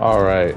All right.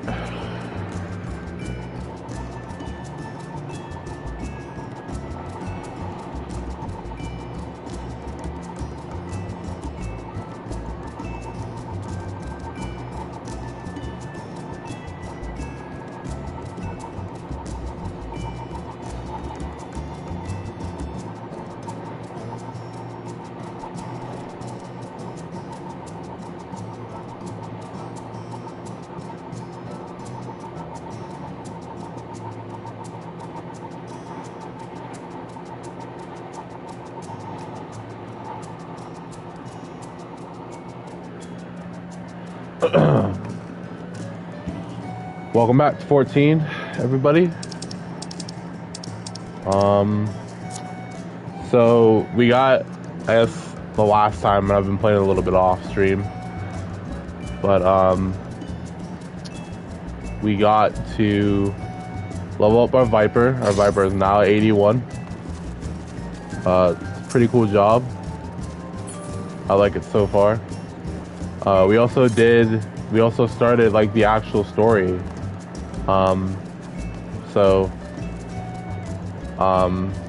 Welcome back to 14, everybody. So we got, I guess, the last time, and I've been playing a little bit off stream, but we got to level up our Viper. Our Viper is now 81. Pretty cool job. I like it so far. We also started like the actual story.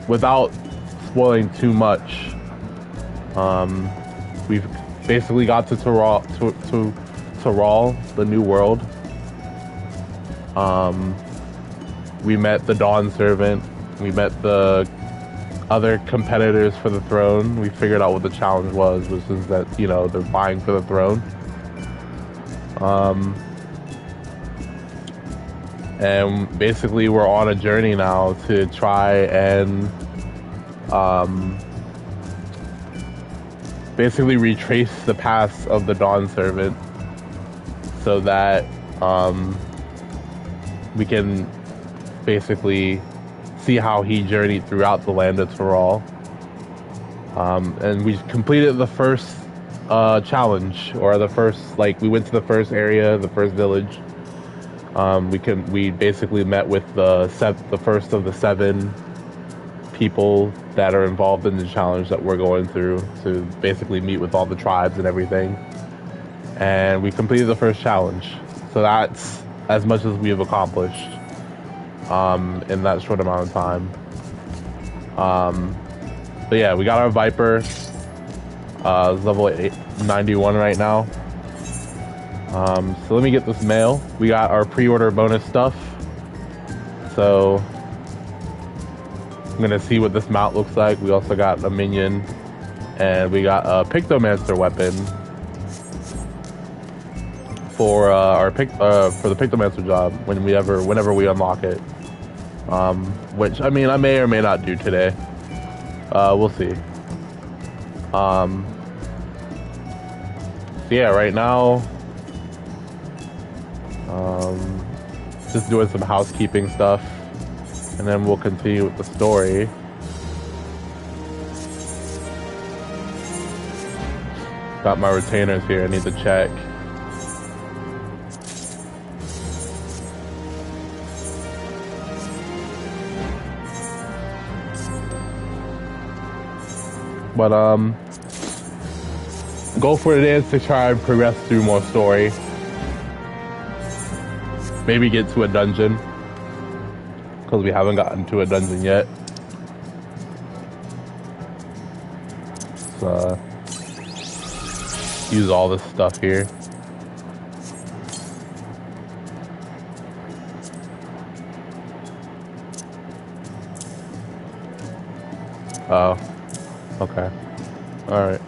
Without spoiling too much, we've basically got to Taral, the new world. We met the Dawn Servant. We met the other competitors for the throne. We figured out what the challenge was, which is that, you know, they're vying for the throne. And basically we're on a journey now to try and basically retrace the paths of the Dawn Servant so that we can basically see how he journeyed throughout the land of Taral. And we completed the first challenge, or the first, like, we went to the first area, the first village. We basically met with the first of the 7 people that are involved in the challenge that we're going through, to basically meet with all the tribes and everything. And we completed the first challenge. So that's as much as we have accomplished in that short amount of time. But yeah, we got our Viper. It's level 91 right now. So let me get this mail. We got our pre-order bonus stuff. So I'm gonna see what this mount looks like. We also got a minion, and we got a Pictomancer weapon for for the Pictomancer job whenever we unlock it. Which, I mean, I may or may not do today. We'll see. So yeah, right now, just doing some housekeeping stuff, and then we'll continue with the story. Got my retainers here, I need to check. But goal for today is to try and progress through more story. Maybe get to a dungeon, because we haven't gotten to a dungeon yet. So, use all this stuff here. Oh, okay. Alright.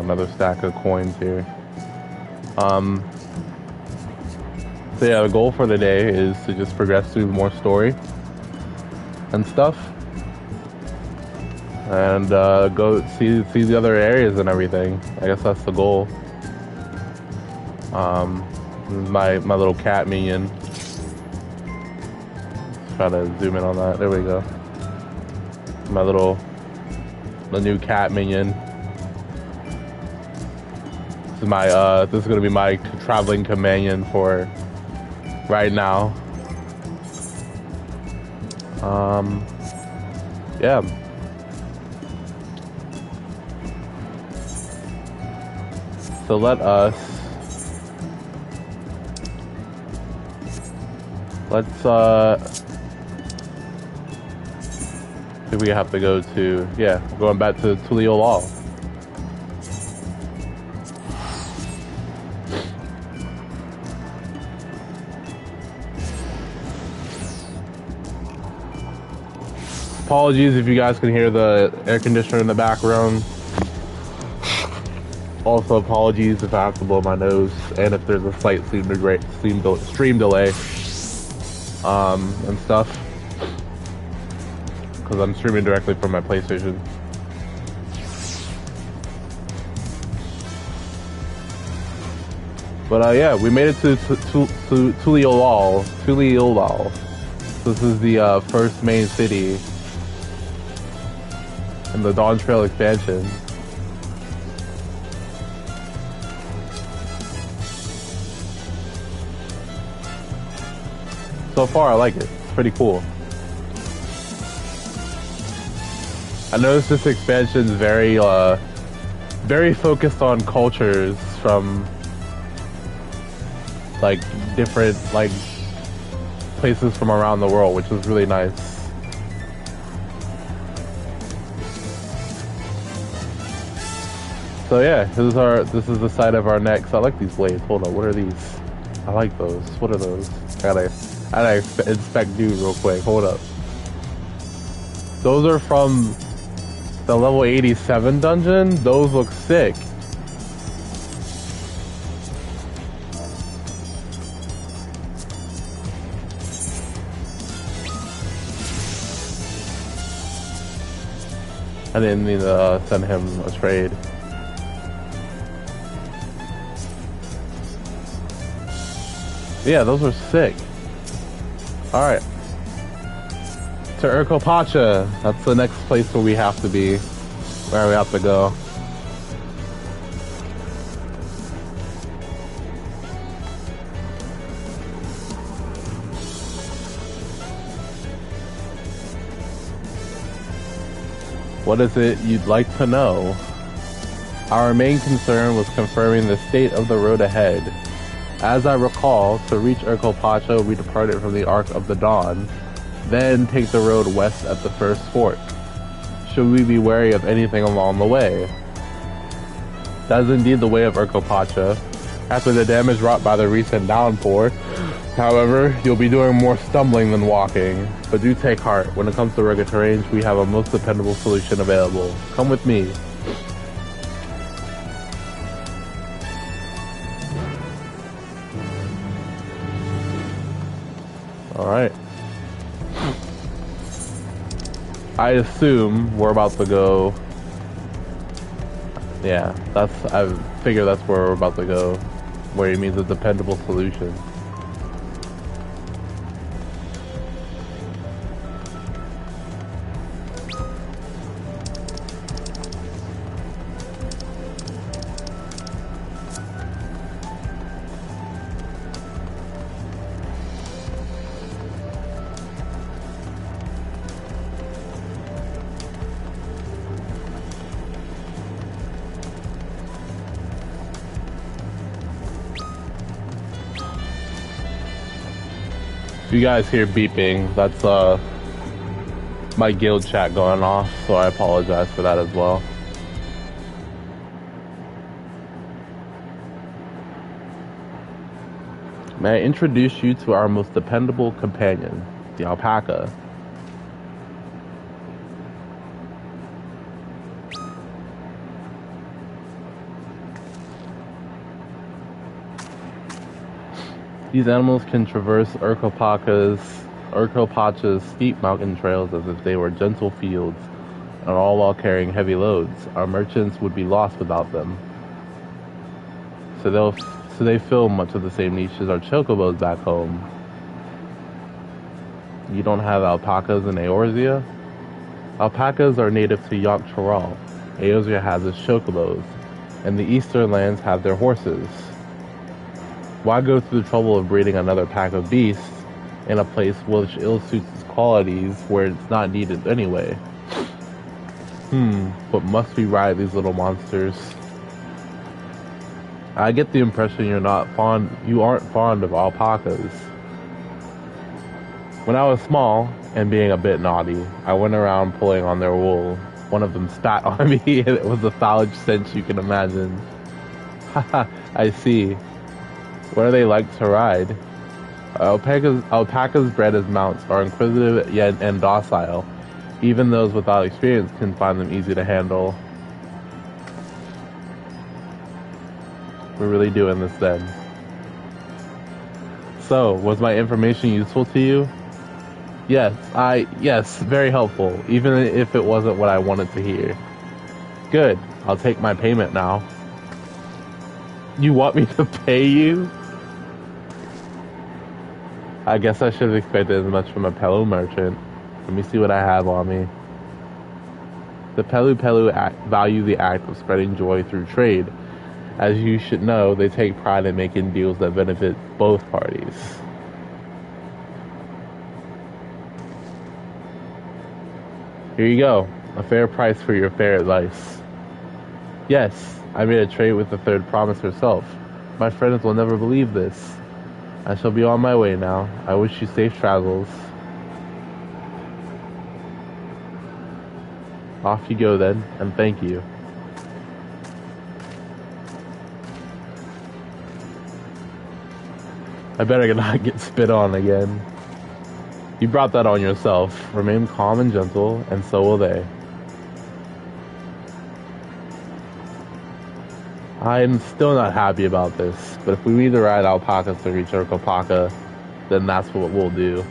Another stack of coins here. So yeah, the goal for the day is to just progress through more story and stuff, and go see the other areas and everything. I guess that's the goal. My little cat minion. Let's try to zoom in on that. There we go. The new cat minion. This is gonna be my traveling companion for right now. Yeah. So let us Let's I think we have to go to, yeah, going back to Tuliolal. Apologies if you guys can hear the air conditioner in the background. Also, apologies if I have to blow my nose and if there's a slight stream delay and stuff. Because I'm streaming directly from my PlayStation. But yeah, we made it to Tuliolal. This is the first main city in the Dawntrail expansion. So far, I like it. It's pretty cool. I noticed this expansion is very focused on cultures from like different like places from around the world, which is really nice. So yeah, this is the site of our next. I like these blades. Hold on, what are these? I like those. What are those? I gotta inspect dude real quick. Hold up. Those are from the level 87 dungeon. Those look sick. I didn't mean to send him a trade. Yeah, those are sick. Alright. To Urkopacha. That's the next place where we have to be. Where we have to go. What is it you'd like to know? Our main concern was confirming the state of the road ahead. As I recall, to reach Urkopacha, we departed from the Arc of the Dawn, then take the road west at the first fork. Should we be wary of anything along the way? That is indeed the way of Urkopacha. After the damage wrought by the recent downpour, however, you'll be doing more stumbling than walking. But do take heart, when it comes to rugged terrains, we have a most dependable solution available. Come with me. Alright. I assume we're about to go. Yeah, I figure that's where we're about to go. Where he means a dependable solution. If you guys hear beeping, that's my guild chat going off, so I apologize for that as well. May I introduce you to our most dependable companion, the alpaca. These animals can traverse Urkopacha's steep mountain trails as if they were gentle fields, and all while carrying heavy loads. Our merchants would be lost without them. So they fill much of the same niche as our chocobos back home. You don't have alpacas in Eorzea? Alpacas are native to Dawntrail. Eorzea has its chocobos, and the eastern lands have their horses. Why go through the trouble of breeding another pack of beasts in a place which ill-suits its qualities where it's not needed anyway? But must we ride these little monsters? I get the impression you aren't fond of alpacas. When I was small and being a bit naughty, I went around pulling on their wool. One of them spat on me, and it was the foulest stench you can imagine. Haha, I see. What are they like to ride? Alpacas bred as mounts are inquisitive yet and docile. Even those without experience can find them easy to handle. We're really doing this then. So, was my information useful to you? Yes, very helpful, even if it wasn't what I wanted to hear. Good, I'll take my payment now. You want me to pay you? I guess I should have expected as much from a Pelu merchant. Let me see what I have on me. The Pelu value the act of spreading joy through trade. As you should know, they take pride in making deals that benefit both parties. Here you go, a fair price for your fair advice. Yes, I made a trade with the third promise herself. My friends will never believe this. I shall be on my way now. I wish you safe travels. Off you go then, and thank you. I better not get spit on again. You brought that on yourself. Remain calm and gentle, and so will they. I'm still not happy about this, but if we need to ride alpacas to reach Urquapaca, then that's what we'll do.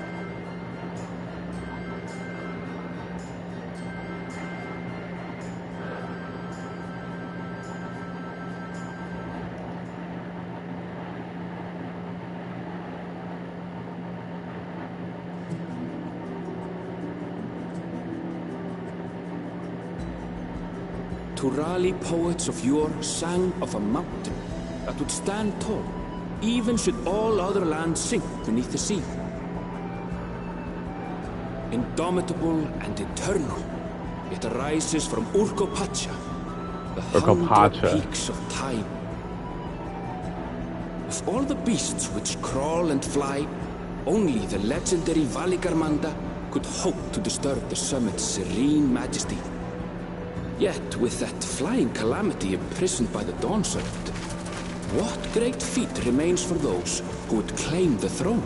Turali poets of yore sang of a mountain that would stand tall, even should all other lands sink beneath the sea. Indomitable and eternal, it arises from Urquapacha, the 100 peaks of time. Of all the beasts which crawl and fly, only the legendary Valigarmanda could hope to disturb the summit's serene majesty. Yet, with that flying calamity imprisoned by the Dawn Serpent, what great feat remains for those who would claim the throne?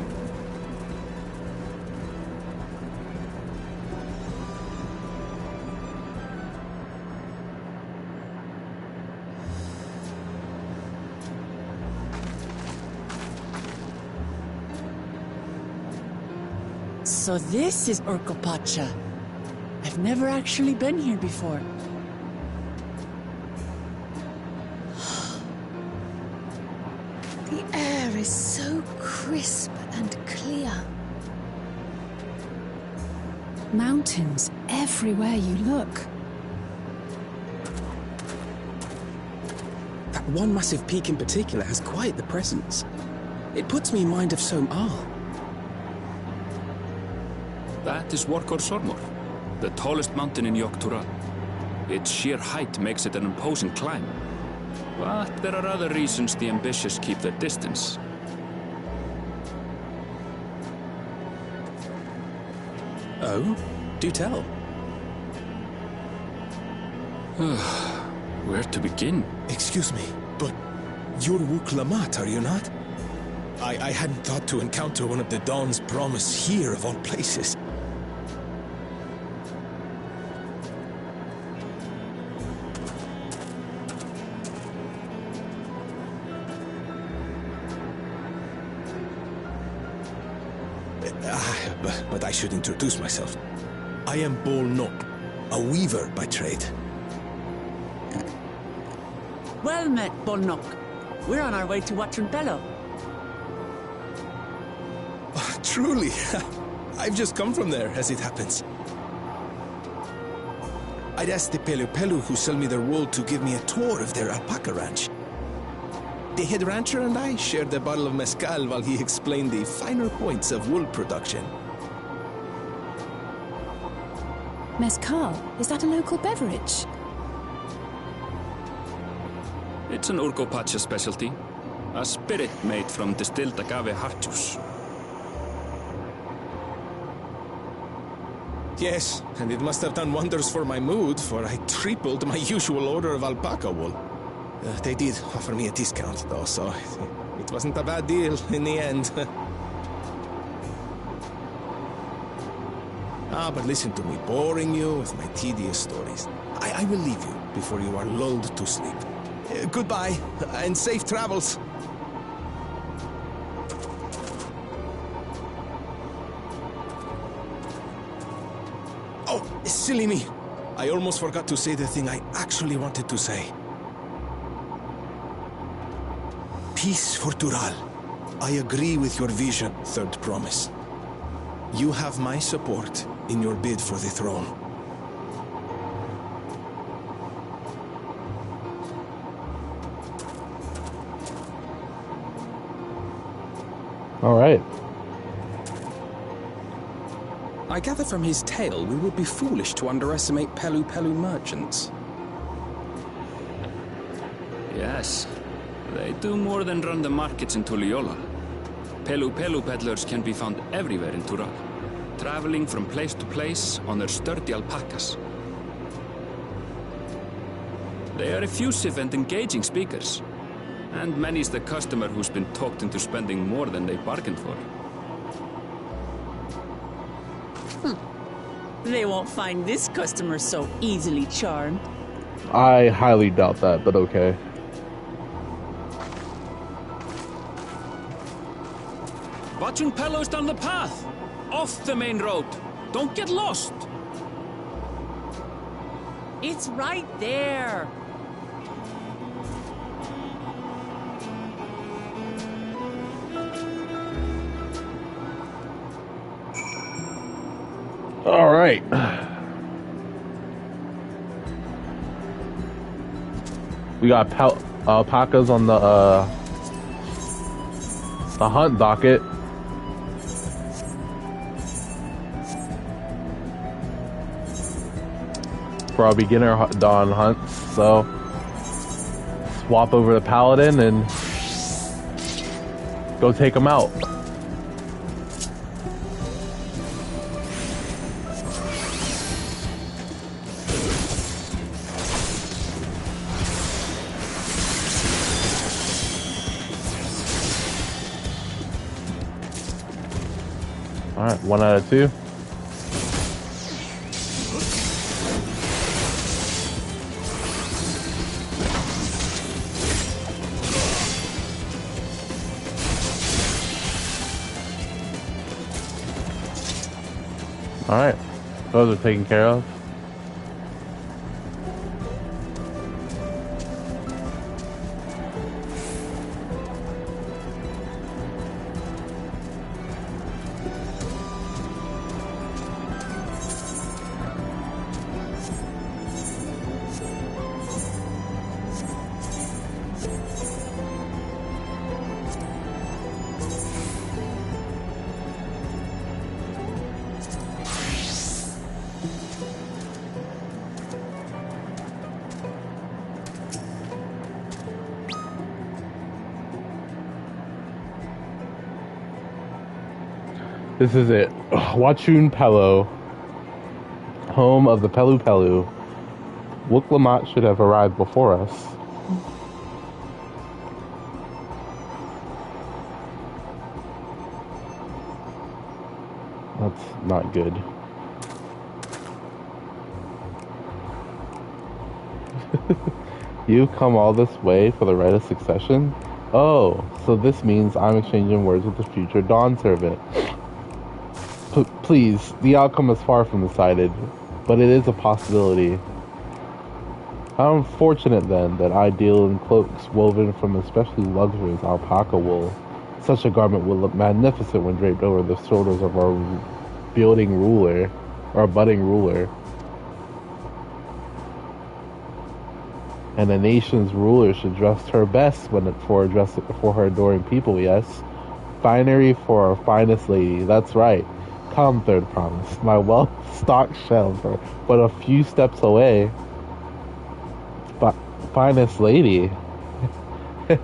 So this is Urquapacha. I've never actually been here before. The air is so crisp and clear. Mountains everywhere you look. That one massive peak in particular has quite the presence. It puts me in mind of Som-Al. That is Workor Sormor, the tallest mountain in Yogg-Tural. Its sheer height makes it an imposing climb. But there are other reasons the ambitious keep their distance. Oh? Do tell. Where to begin? Excuse me, but you're Wuk-Lamat, are you not? I hadn't thought to encounter one of the Dawn's promise here of all places. But I should introduce myself. I am Bol Nok, a weaver by trade. Well met, Bolnok. We're on our way to Watrunpelo. Oh, truly, I've just come from there, as it happens. I'd asked the Pelu who sell me their wool to give me a tour of their alpaca ranch. The head rancher and I shared a bottle of mezcal while he explained the finer points of wool production. Mezcal, is that a local beverage? It's an Urquapacha specialty. A spirit made from distilled agave heart juice. Yes, and it must have done wonders for my mood, for I tripled my usual order of alpaca wool. They did offer me a discount, though, so it wasn't a bad deal in the end. But listen to me, boring you with my tedious stories. I will leave you before you are lulled to sleep. Goodbye, and safe travels. Oh, silly me. I almost forgot to say the thing I actually wanted to say. Peace for Dural. I agree with your vision, Third Promise. You have my support in your bid for the throne. All right. I gather from his tale we would be foolish to underestimate Pelu Pelu merchants. Yes, they do more than run the markets in Tuliola. Pelu Pelu peddlers can be found everywhere in Tural, traveling from place to place on their sturdy alpacas. They are effusive and engaging speakers, and many's the customer who's been talked into spending more than they bargained for. They won't find this customer so easily charmed. I highly doubt that, but okay. Watching Pelos down the path! Off the main road! Don't get lost! It's right there. All right. We got alpacas on the hunt docket. For our beginner dawn hunts, so swap over the paladin and go take them out. All right, 1 out of 2. All right, those are taken care of. This is it. Wachun Pelo, home of the Pelu Pelu. Wuk-Lamat should have arrived before us. That's not good. You come all this way for the right of succession? Oh, so this means I'm exchanging words with the future Dawn servant. Please, the outcome is far from decided, but it is a possibility. How unfortunate, then, that I deal in cloaks woven from especially luxurious alpaca wool. Such a garment would look magnificent when draped over the shoulders of our budding ruler. And a nation's ruler should dress her best for her adoring people, yes. Finery for our finest lady, that's right. Come, Third Promise, my well-stocked shelves are but a few steps away. Finest lady.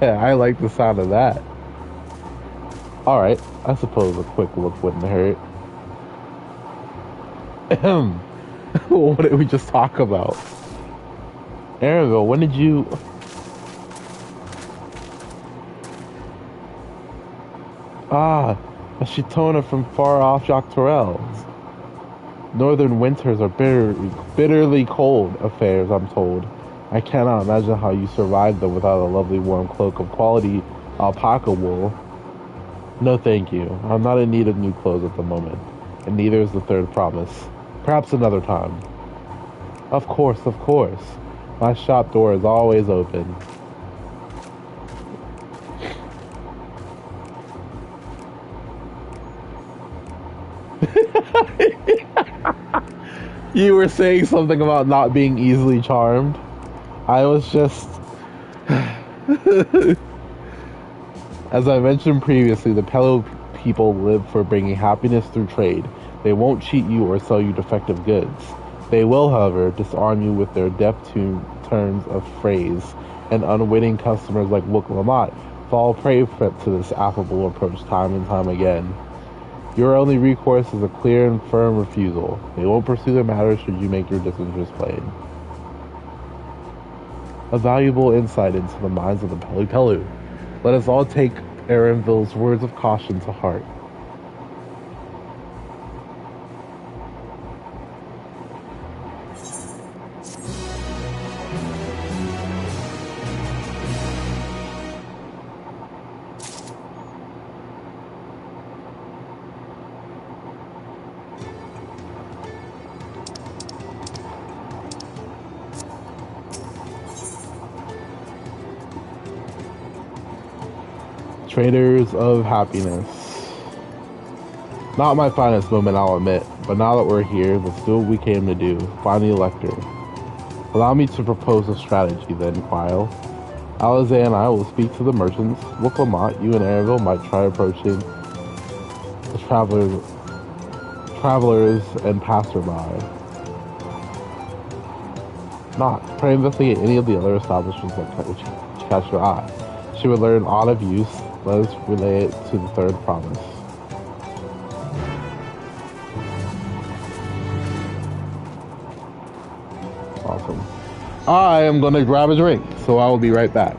I like the sound of that. Alright, I suppose a quick look wouldn't hurt. What did we just talk about? Arenville, when did you... Ah, a Shitona from far off Dawntrail. Northern winters are bitterly cold affairs, I'm told. I cannot imagine how you survived them without a lovely warm cloak of quality alpaca wool. No thank you. I'm not in need of new clothes at the moment, and neither is the third promise. Perhaps another time. Of course, of course. My shop door is always open. You were saying something about not being easily charmed. I was just... As I mentioned previously, the Pelo people live for bringing happiness through trade. They won't cheat you or sell you defective goods. They will, however, disarm you with their deft turns of phrase, and unwitting customers like Wook Lamont fall prey to this affable approach time and time again. Your only recourse is a clear and firm refusal. They won't pursue their matters should you make your disinterest plain. A valuable insight into the minds of the Pelu. Let us all take Arenville's words of caution to heart. Traders of happiness. Not my finest moment, I'll admit, but now that we're here, let's do what we came to do, find the Elector. Allow me to propose a strategy then, Quile. Alize and I will speak to the merchants. Wook Lamont, you and Arenville might try approaching the travelers and passerby. Not. Try investigate any of the other establishments which catch your eye. She would learn aught of use. Let us relay it to the third promise. Awesome. I am going to grab a drink, so I will be right back.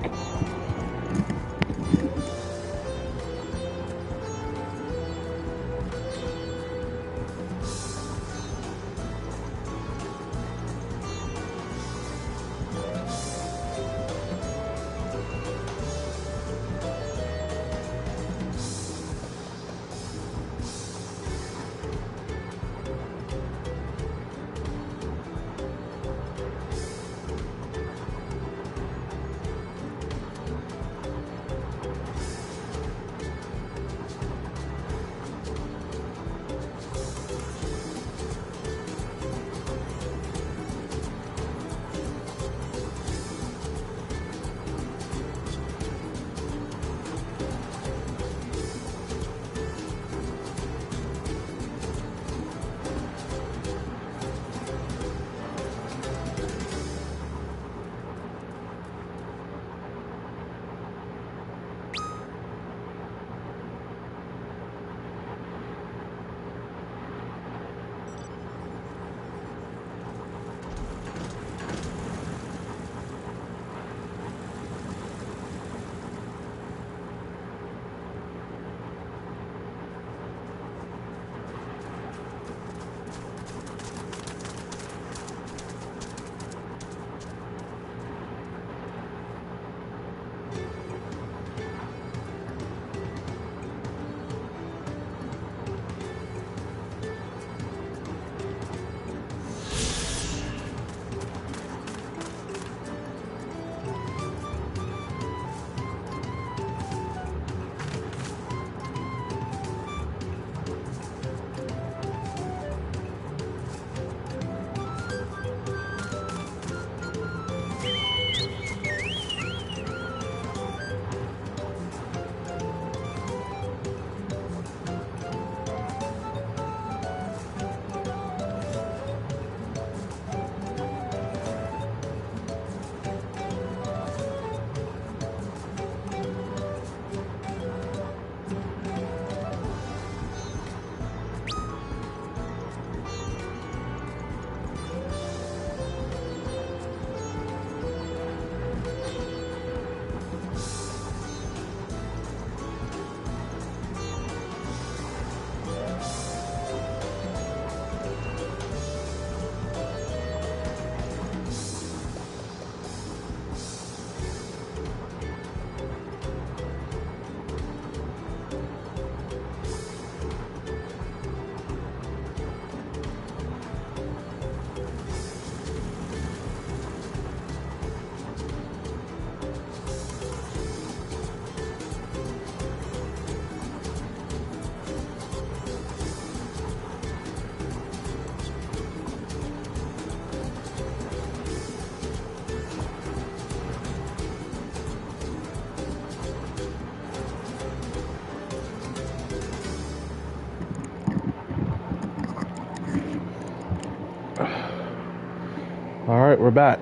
Alright, we're back.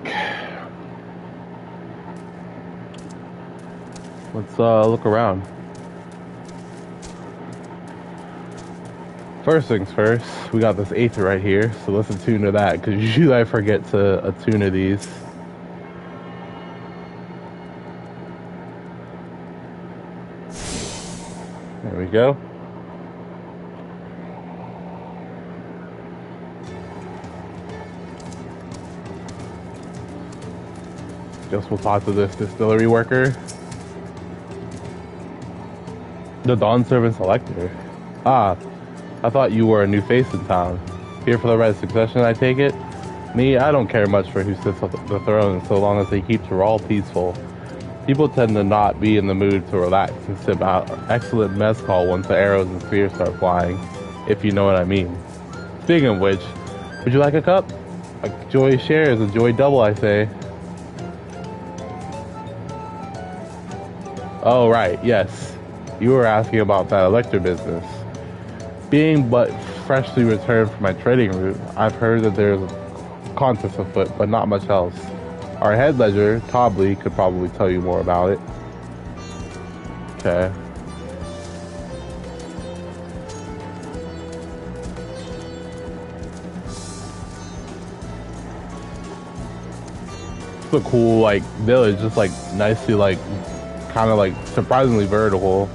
Let's look around. First things first, we got this Aether right here, so let's attune to that, because usually I forget to attune to these. There we go. Guess we'll talk to this distillery worker. The Dawn Servant Selector. Ah, I thought you were a new face in town. Here for the right succession, I take it? Me, I don't care much for who sits on the throne so long as they keep Tyrol peaceful. People tend to not be in the mood to relax and sip out excellent mezcal once the arrows and spears start flying, if you know what I mean. Speaking of which, would you like a cup? A joy shares, a joy double, I say. Oh, right, yes. You were asking about that Elector business. Being but freshly returned from my trading route, I've heard that there's a contest afoot, but not much else. Our head ledger, Tobley, could probably tell you more about it. Okay. It's a cool, like, village, just, like, nicely, like, kind of, like, surprisingly vertical.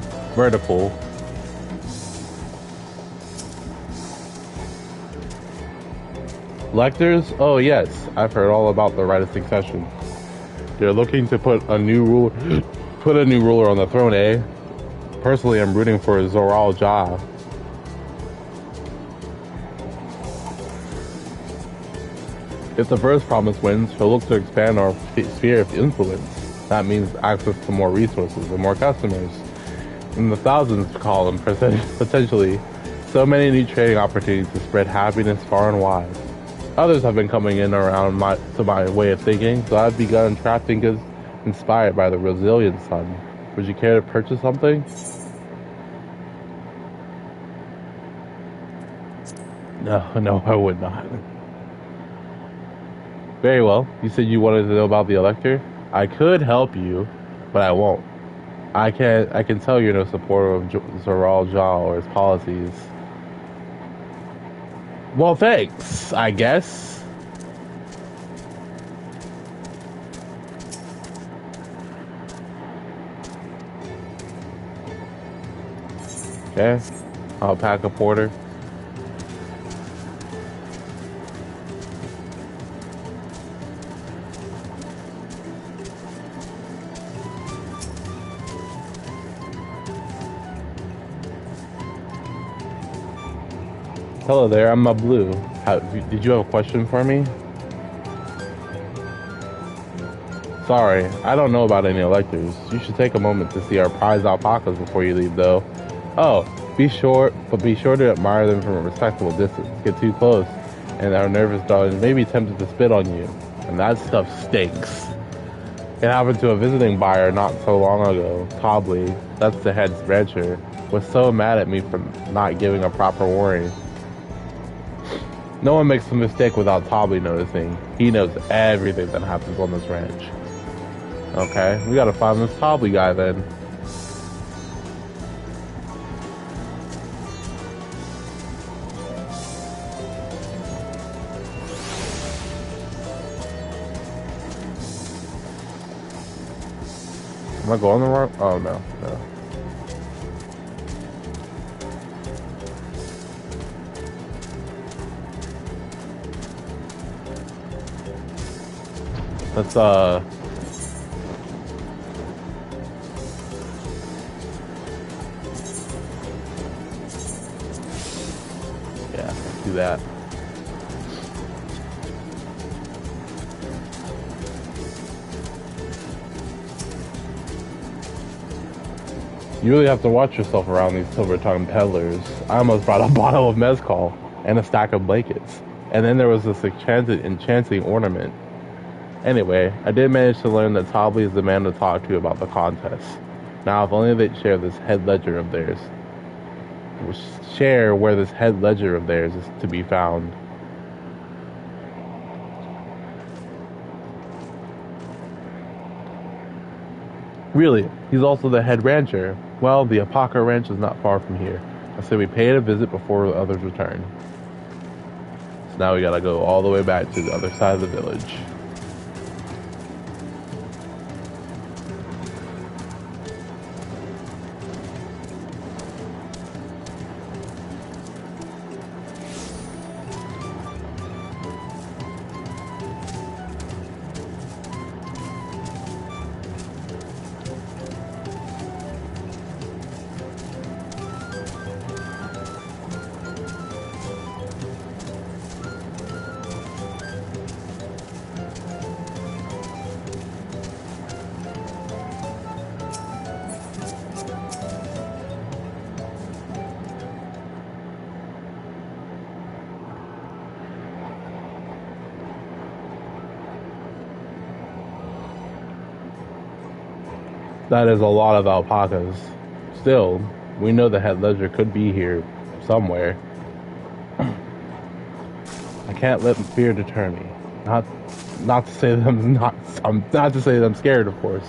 Lectors? Oh yes, I've heard all about the right of succession. They're looking to put a new ruler on the throne, eh? Personally, I'm rooting for Zoral Ja. If the first promise wins, he'll look to expand our sphere of influence. That means access to more resources and more customers. In the thousands to call them, potentially. So many new trading opportunities to spread happiness far and wide. Others have been coming in around my way of thinking, so I've begun crafting goods inspired by the Rosilian sun. Would you care to purchase something? No, I would not. Very well. You said you wanted to know about the Elector? I could help you, but I won't. I can tell you're no supporter of Zoral Ja or his policies. Well, thanks, I guess. Okay, I'll pack a porter. Hello there, I'm Blue. Did you have a question for me? Sorry, I don't know about any electors. You should take a moment to see our prize alpacas before you leave, though. Oh, be sure to admire them from a respectable distance. Get too close, and our nervous dogs may be tempted to spit on you. And that stuff stinks. It happened to a visiting buyer not so long ago. Tobley, that's the head rancher, was so mad at me for not giving a proper warning. No one makes a mistake without Tobley noticing. He knows everything that happens on this ranch. Okay, we gotta find this Tobley guy then. Am I going the wrong? Oh no. Let's yeah, let's do that. You really have to watch yourself around these silver-tongued peddlers. I almost brought a bottle of mezcal and a stack of blankets. And then there was this enchanting ornament. Anyway, I did manage to learn that Tobley is the man to talk to about the contest. Now, if only they'd share this head ledger of theirs. Share where this head ledger of theirs is to be found. Really, he's also the head rancher. Well, the Alpaca Ranch is not far from here. I say we pay it a visit before the others return. So now we gotta go all the way back to the other side of the village. That is a lot of alpacas. Still, we know the head ledger could be here somewhere. I can't let fear deter me. Not to say that I'm not to say that I'm scared, of course.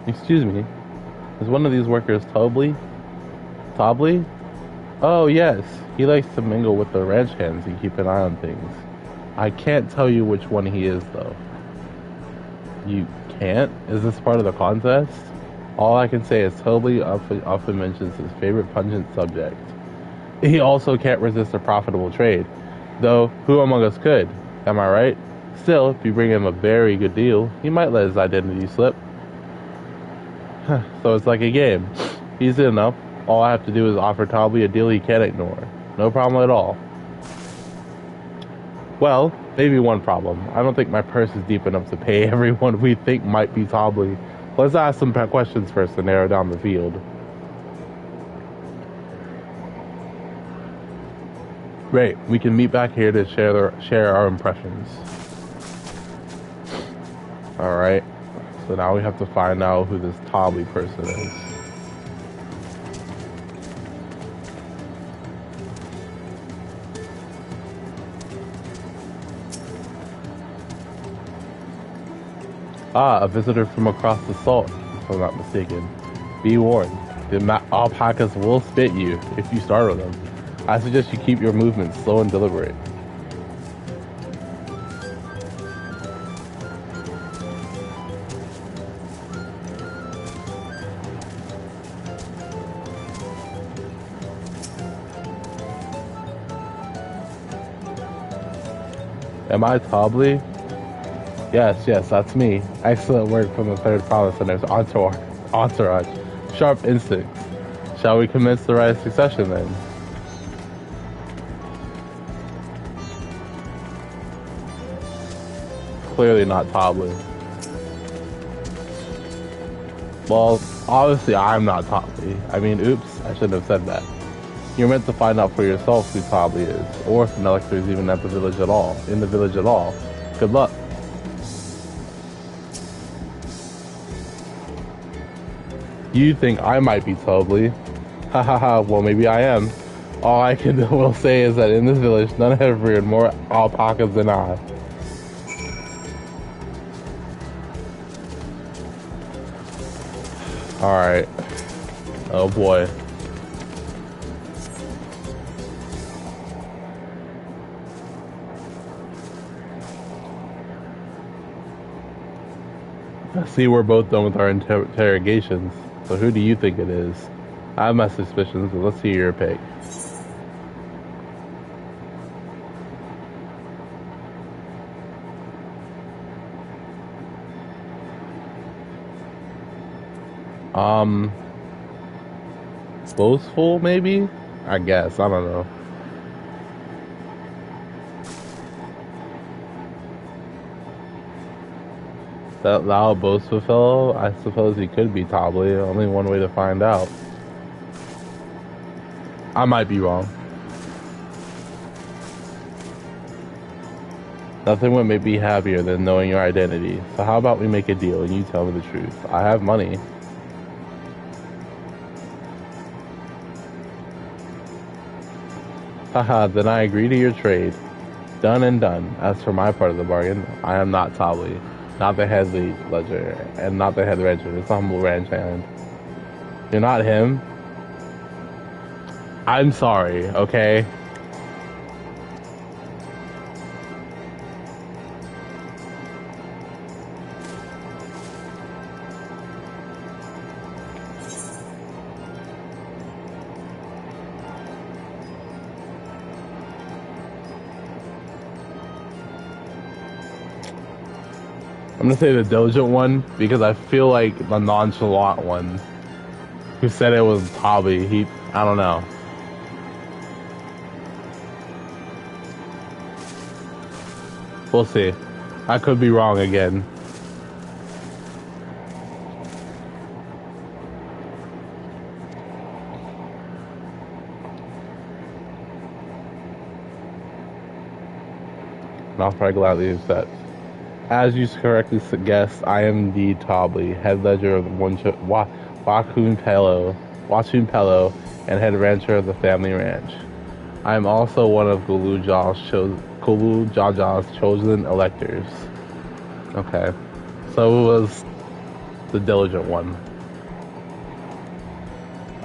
Excuse me. Is one of these workers Tobley? Tobley? Oh, yes. He likes to mingle with the ranch hands and keep an eye on things. I can't tell you which one he is, though. You can't? Is this part of the contest? All I can say is Tobley often mentions his favorite pungent subject. He also can't resist a profitable trade. Though, who among us could? Am I right? Still, if you bring him a very good deal, he might let his identity slip. So it's like a game. Easy enough. All I have to do is offer Tobley a deal he can't ignore. No problem at all. Well, maybe one problem. I don't think my purse is deep enough to pay everyone we think might be Tobley. Let's ask some questions first to narrow down the field. Great. We can meet back here to share our impressions. Alright. So now we have to find out who this Tobley person is. Ah, a visitor from across the salt, if I'm not mistaken. Be warned, the alpacas will spit you if you startle them. I suggest you keep your movements slow and deliberate. Am I Tobley? Yes, that's me. Excellent work from the third province and its entourage. Sharp instincts. Shall we commence the right of succession then? Clearly not Tobley. Well, obviously I'm not Tobley. I mean, oops, I shouldn't have said that. You're meant to find out for yourself who Tobley is, or if Nellictor is even in the village at all. Good luck. You think I might be Tobley? Ha, well maybe I am. All I will say is that in this village, none have reared more alpacas than I. Alright. Oh boy. I see we're both done with our interrogations. So who do you think it is? I have my suspicions, but let's hear your pick. Boastful, maybe? I guess, I don't know. That loud, boastful fellow? I suppose he could be Tobley. Only one way to find out. I might be wrong. Nothing would make me happier than knowing your identity. So how about we make a deal and you tell me the truth? I have money. Haha, then I agree to your trade. Done and done. As for my part of the bargain, I am not Tobley, not the head ledger, and not the head rancher. It's a humble ranch hand. You're not him? I'm sorry, okay? I'm gonna say the diligent one because I feel like the nonchalant one who said it was Toby, I don't know. We'll see. I could be wrong again. And I'll probably gladly accept. As you correctly guessed, I am indeed Tobley, head ledger of the Wakun Pello, and head rancher of the family ranch. I am also one of Gulu Jaja's chosen electors. Okay, so it was the diligent one.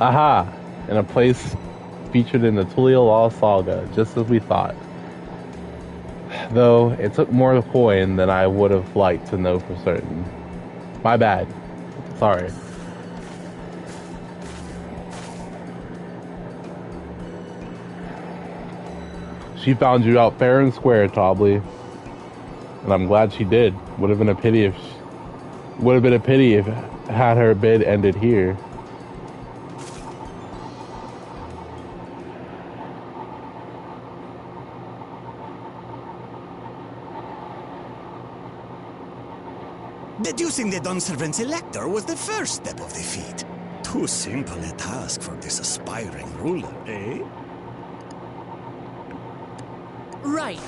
Aha! In a place featured in the Tulia Law Saga, just as we thought. Though it took more coin than I would have liked to know for certain. My bad. Sorry. She found you out fair and square, Tobley. And I'm glad she did. Would have been a pity if had her bid ended here. Deducing the Dawnservant's elector was the first step of the feat. Too simple a task for this aspiring ruler, eh? Right.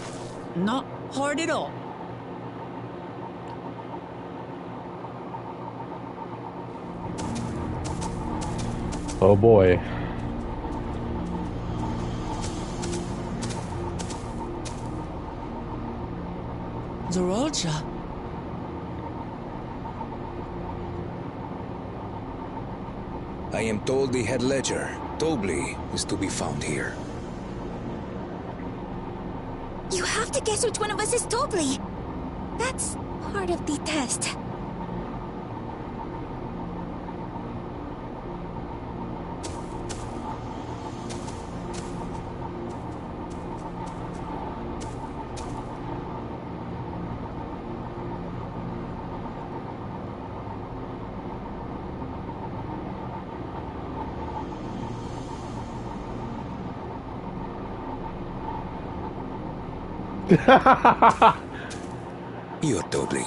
Not hard at all. Oh boy. Zorolja. I am told the head ledger, Tobley, is to be found here. You have to guess which one of us is Tobley. That's part of the test. You're Tobley.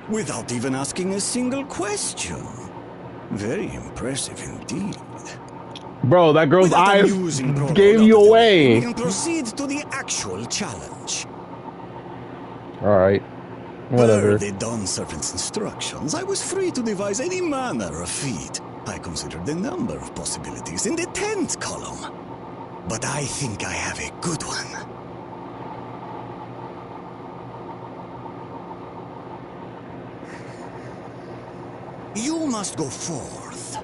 Without even asking a single question. Very impressive indeed. Bro, that girl's Without eyes amusing prologue gave of you the away. day, we can proceed to the actual challenge. Alright. Per Whatever. the Dawnservant's instructions, I was free to devise any manner of feat. I considered the number of possibilities in the 10th column. But I think I have a good one. You must go forth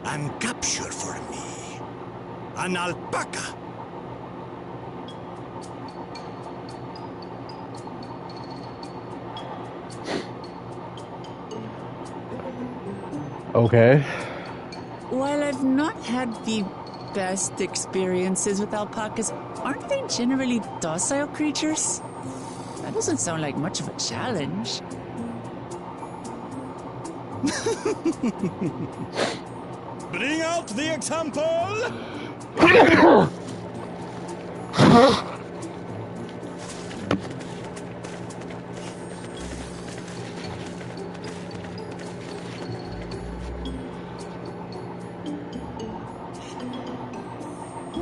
and capture for me an alpaca. Okay. While I've not had the best experiences with alpacas, aren't they generally docile creatures? That doesn't sound like much of a challenge. Bring out the example!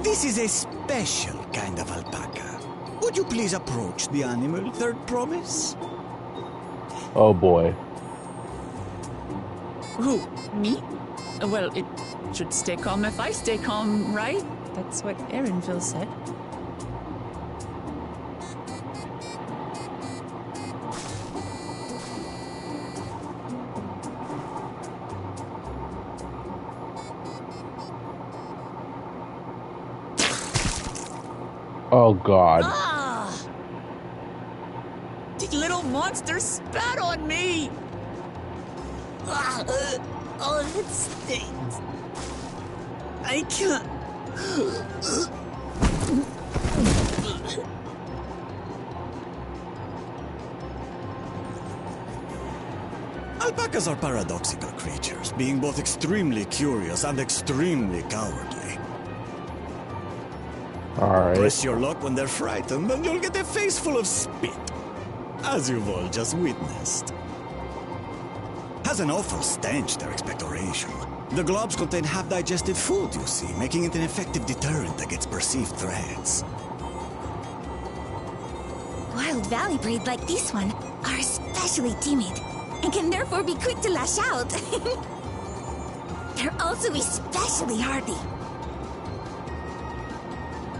This is a special kind of alpaca. Would you please approach the animal, third promise? Oh boy. Who? Me? Well, it should stay calm if I stay calm, right? That's what Erinville said. Oh god. Ah! The little monster spat on me! Ah, oh, it stinks. I can't. Alpacas are paradoxical creatures, being both extremely curious and extremely cowardly. Alright. Press your luck when they're frightened, and you'll get a face full of spit. As you've all just witnessed. Has an awful stench, their expectoration. The globs contain half-digested food, you see, making it an effective deterrent against perceived threats. Wild valley breed like this one are especially timid and can therefore be quick to lash out. They're also especially hardy.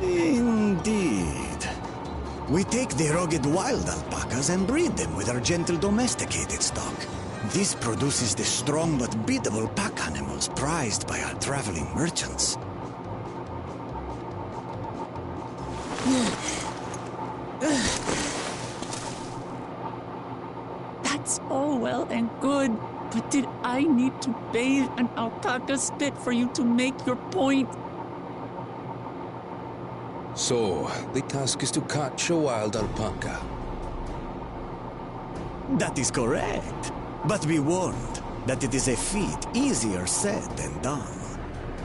Indeed. We take the rugged wild alpacas and breed them with our gentle domesticated stock. This produces the strong but biddable pack animals prized by our traveling merchants. That's all well and good, but did I need to bathe an alpaca spit for you to make your point? So, the task is to catch a wild alpaca. That is correct. But be warned that it is a feat easier said than done.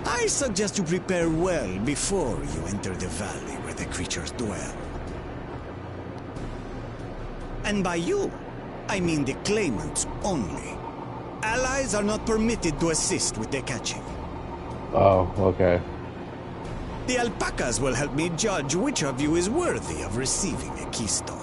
I suggest you prepare well before you enter the valley where the creatures dwell. And by you, I mean the claimants only. Allies are not permitted to assist with the catching. Oh, okay. The alpacas will help me judge which of you is worthy of receiving a keystone.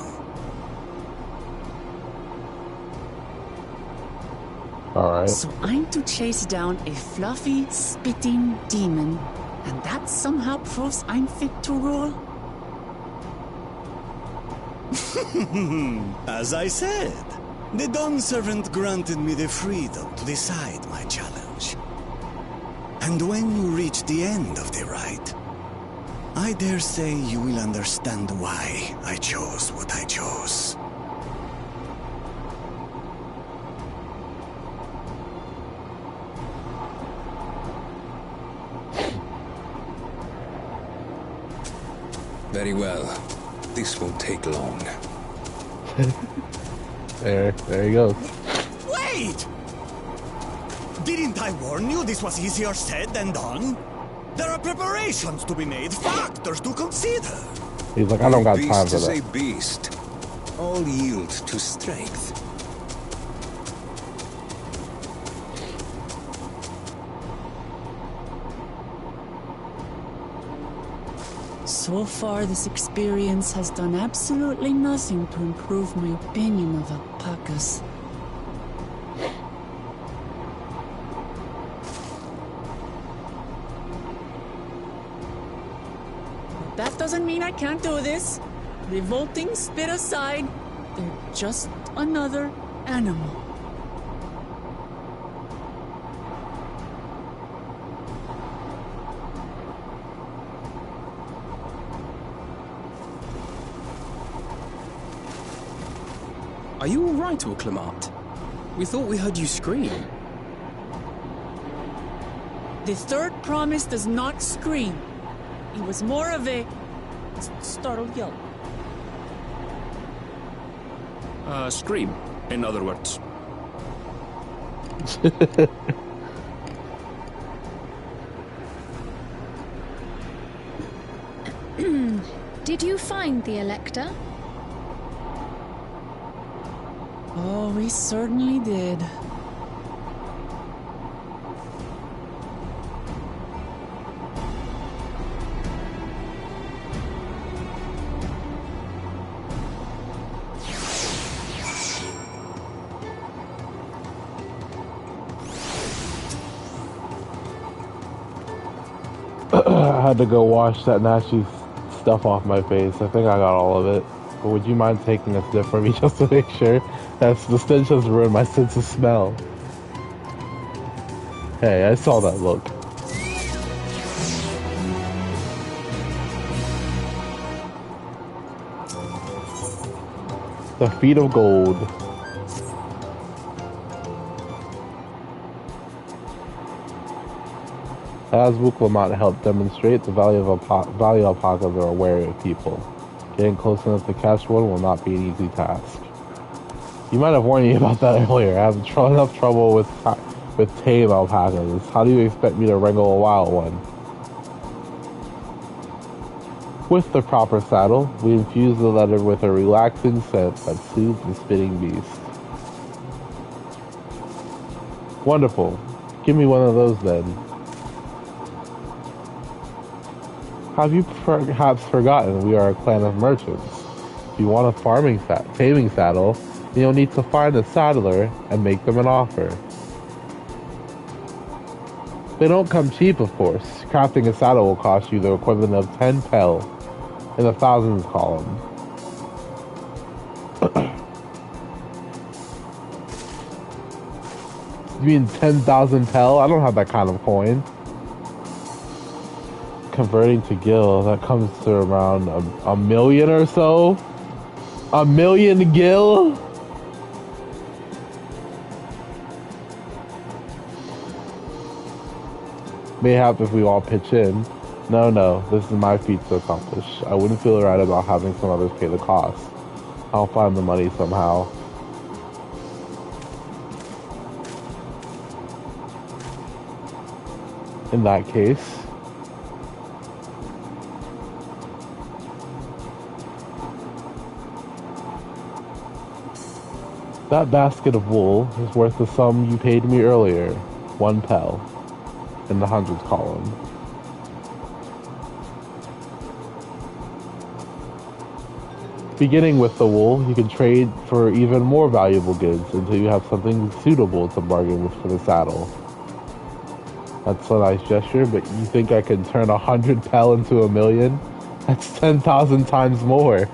Alright. So I'm to chase down a fluffy, spitting demon, and that somehow proves I'm fit to rule? As I said, the Dawn Servant granted me the freedom to decide my challenge. And when you reach the end of the ride, I dare say you will understand why I chose what I chose. Very well. This won't take long. There he goes. Wait! Didn't I warn you this was easier said than done? There are preparations to be made, factors to consider. He's like, I don't got time Beast for is that. a beast. All yield to strength. So far, this experience has done absolutely nothing to improve my opinion of alpacas. But that doesn't mean I can't do this. Revolting spit aside, they're just another animal. Are you alright, Orclamart? We thought we heard you scream. The third promise does not scream. It was more of a startled yelp. Scream, in other words. Did you find the Elector? Oh, we certainly did. I had to go wash that nasty stuff off my face. I think I got all of it. But would you mind taking a sniff for me just to make sure? That's the stench has ruined my sense of smell. Hey, I saw that look. The feet of gold. As Wuklamat helped demonstrate, the value alpacas are wary of people. Getting close enough to catch one will not be an easy task. You might have warned me about that earlier. I have enough trouble with tame alpacas. How do you expect me to wrangle a wild one? With the proper saddle, we infuse the leather with a relaxing scent that soothes the spitting beast. Wonderful. Give me one of those then. Have you perhaps forgotten we are a clan of merchants? If you want a taming saddle, then you'll need to find a saddler and make them an offer. They don't come cheap, of course. Crafting a saddle will cost you the equivalent of 10 pel in the thousands column. You mean 10,000 pel? I don't have that kind of coin. Converting to gil, that comes to around a million or so. A million gil? Mayhap if we all pitch in. No, this is my feat to accomplish. I wouldn't feel right about having some others pay the cost. I'll find the money somehow. In that case, that basket of wool is worth the sum you paid me earlier, 1 pel, in the hundreds column. Beginning with the wool, you can trade for even more valuable goods until you have something suitable to bargain with for the saddle. That's a nice gesture, but you think I can turn 100 pel into a million? That's 10,000 times more.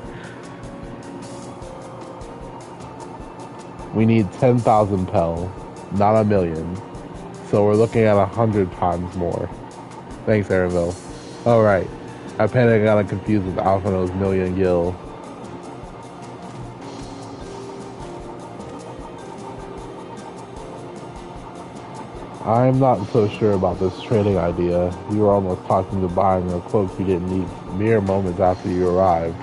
We need 10,000 pel, not a million. So we're looking at 100 times more. Thanks, Araville. Alright. I panicked and got confused with Alphino's million gil. I'm not so sure about this trading idea. You were almost talking to buying a cloak you didn't need mere moments after you arrived.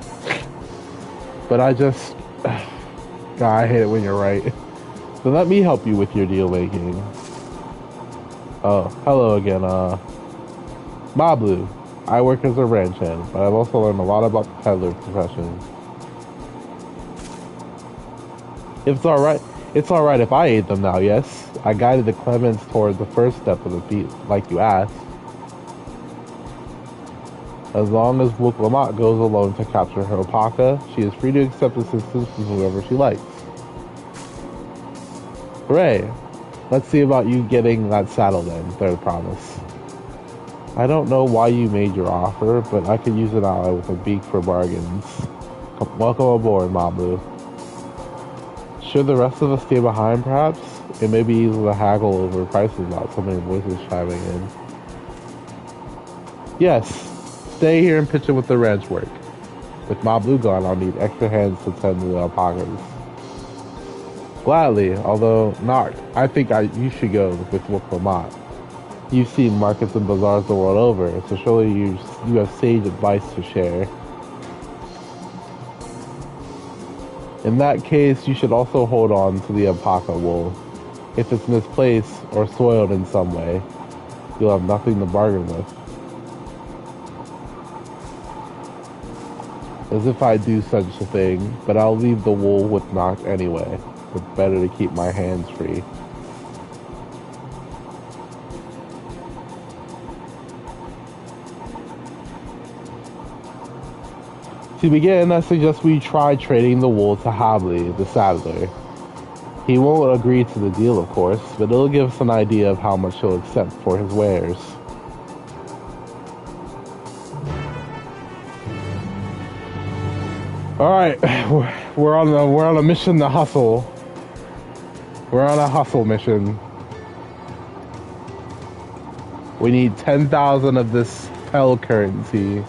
But I just... God, I hate it when you're right. So let me help you with your deal making. Oh, hello again, Mablu. I work as a ranch hand, but I've also learned a lot about the peddler profession. It's alright if I aid them now, yes? I guided the Clements toward the first step of the feat, like you asked. As long as Wuklamat goes alone to capture her alpaca, she is free to accept assistance from whoever she likes. Hooray! Let's see about you getting that saddle then, third promise. I don't know why you made your offer, but I could use an ally with a beak for bargains. Welcome aboard, Mablu. Should the rest of us stay behind, perhaps? It may be easy to haggle over prices without so many voices chiming in. Yes, stay here and pitch in with the ranch work. With Mablu gone, I'll need extra hands to tend to the alpacas. Gladly, although not. I think you should go with Wuklamat. You've seen markets and bazaars the world over, so surely you have sage advice to share. In that case, you should also hold on to the alpaca wool. If it's misplaced or soiled in some way, you'll have nothing to bargain with. As if I'd do such a thing, but I'll leave the wool with Noct anyway. It's better to keep my hands free. To begin, I suggest we try trading the wool to Habli, the saddler. He won't agree to the deal, of course, but it'll give us an idea of how much he'll accept for his wares. All right, we're on a mission to hustle. We're on a hustle mission. We need 10,000 of this Pel currency.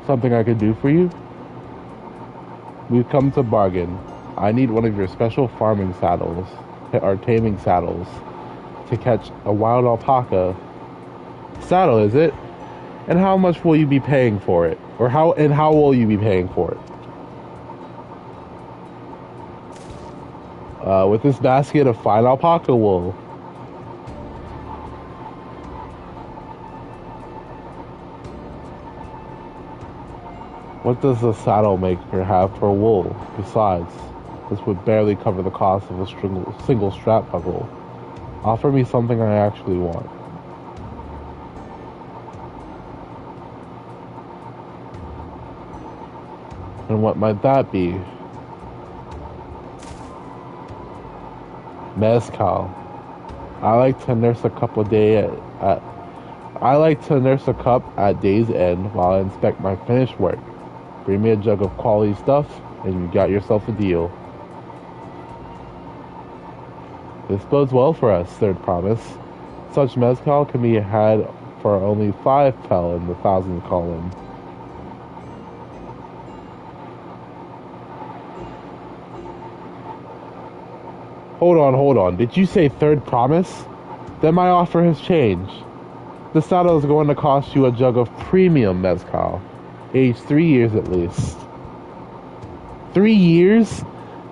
Something I could do for you? We've come to bargain. I need one of your special farming saddles, or taming saddles, to catch a wild alpaca. Saddle, is it? And how much will you be paying for it? Or how will you be paying for it? With this basket of fine alpaca wool. What does the saddle maker have for wool? Besides, this would barely cover the cost of a single strap buckle. Offer me something I actually want. And what might that be? Mezcal. I like to nurse a cup at day's end while I inspect my finished work. Bring me a jug of quality stuff, and you got yourself a deal. This bodes well for us, third promise. Such mezcal can be had for only 5 pel in the 1,000 column. Hold on. Did you say third promise? Then my offer has changed. The saddle is going to cost you a jug of premium mezcal. Aged 3 years at least. 3 years?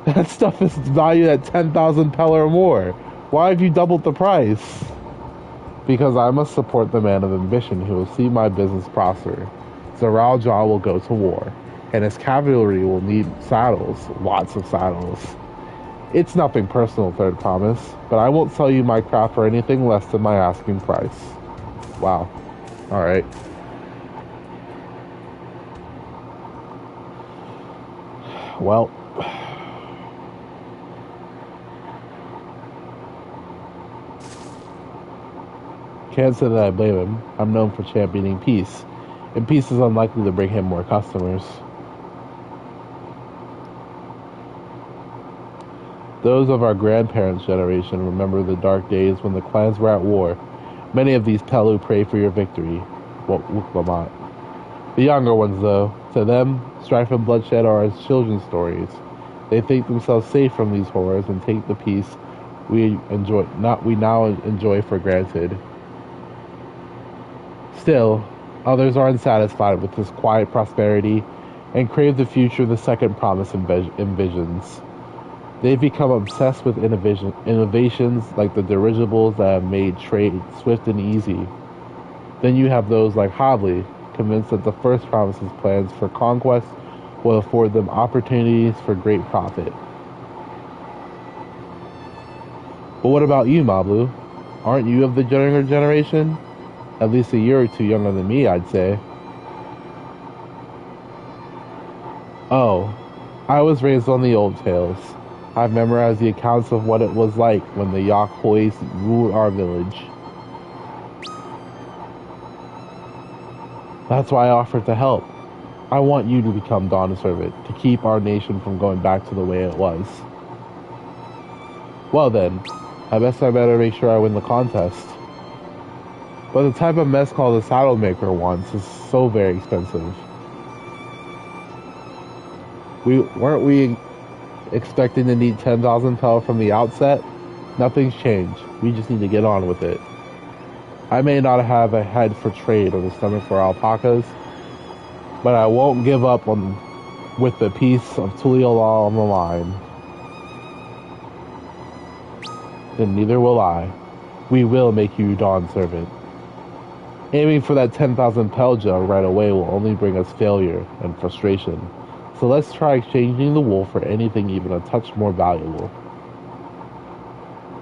That stuff is valued at 10,000 pel or more. Why have you doubled the price? Because I must support the man of ambition who will see my business prosper. Zaral Jah will go to war, and his cavalry will need saddles, lots of saddles. It's nothing personal, third promise, but I won't sell you my craft for anything less than my asking price. Wow. Alright. Well, can't say that I blame him. I'm known for championing peace, and peace is unlikely to bring him more customers. Those of our grandparents' generation remember the dark days when the clans were at war. Many of these Pelu pray for your victory. Wuklamot. The younger ones, though, to them, strife and bloodshed are as children's stories. They think themselves safe from these horrors and take the peace we now enjoy for granted. Still, others are unsatisfied with this quiet prosperity and crave the future the second promise envisions. They've become obsessed with innovations like the dirigibles that have made trade swift and easy. Then you have those like Hadley, convinced that the first promise's plans for conquest will afford them opportunities for great profit. But what about you, Mablu? Aren't you of the younger generation? At least a year or two younger than me, I'd say. Oh, I was raised on the old tales. I've memorized the accounts of what it was like when the Yakhois ruled our village. That's why I offered to help. I want you to become Dawn Servant, to keep our nation from going back to the way it was. Well then, I better make sure I win the contest. But the type of mezcal the saddle maker wants is so very expensive. Weren't we expecting to need 10,000 pel from the outset? Nothing's changed. We just need to get on with it. I may not have a head for trade or the stomach for alpacas, but I won't give up with the peace of Tuliala on the line. Then neither will I. We will make you Dawn Servant. Aiming for that 10,000 pel jug right away will only bring us failure and frustration. So let's try exchanging the wool for anything even a touch more valuable.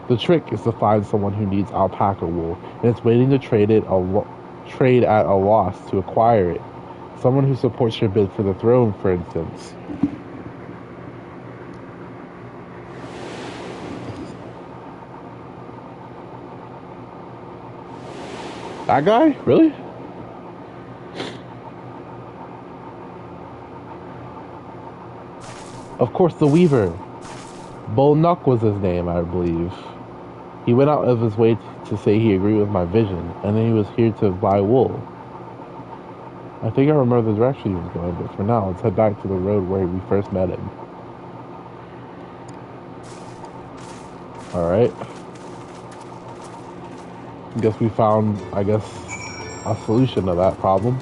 The trick is to find someone who needs alpaca wool and is waiting to trade at a loss to acquire it. Someone who supports your bid for the throne, for instance. That guy? Really? Of course, the Weaver. Bolnuk was his name, I believe. He went out of his way to say he agreed with my vision, and then he was here to buy wool. I think I remember the direction he was going, but for now, let's head back to the road where we first met him. Alright. Guess we found, a solution to that problem.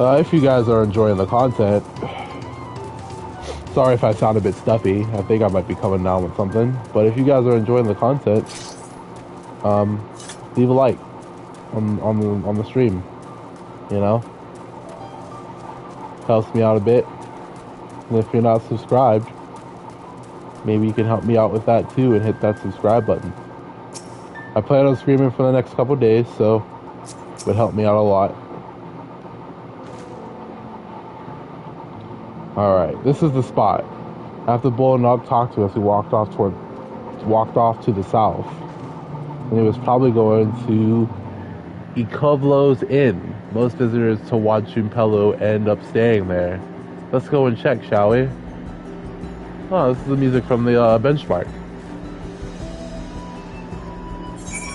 If you guys are enjoying the content, sorry if I sound a bit stuffy. I think I might be coming down with something. But if you guys are enjoying the content, leave a like on the stream. You know, helps me out a bit. And if you're not subscribed, maybe you can help me out with that too and hit that subscribe button. I plan on streaming for the next couple days, so it would help me out a lot. Alright, this is the spot. After Bolnuk talked to us, he walked off to the south. And he was probably going to Ikovlo's Inn. Most visitors to Wat Chumpelu end up staying there. Let's go and check, shall we? Oh, this is the music from the benchmark.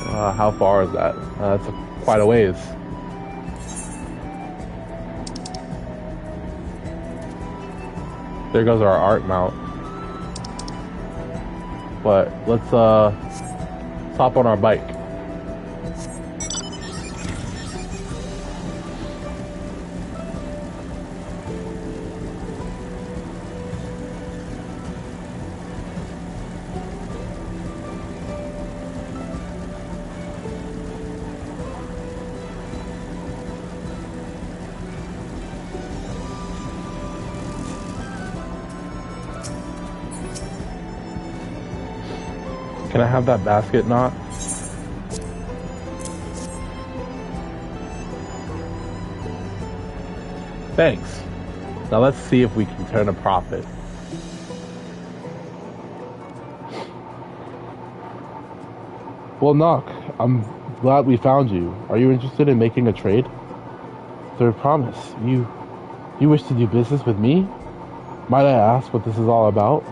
How far is that? That's quite a ways. There goes our art mount. But let's hop on our bike. Can I have that basket knot? Thanks. Now let's see if we can turn a profit. Well, Nock, I'm glad we found you. Are you interested in making a trade? Third promise. You wish to do business with me? Might I ask what this is all about?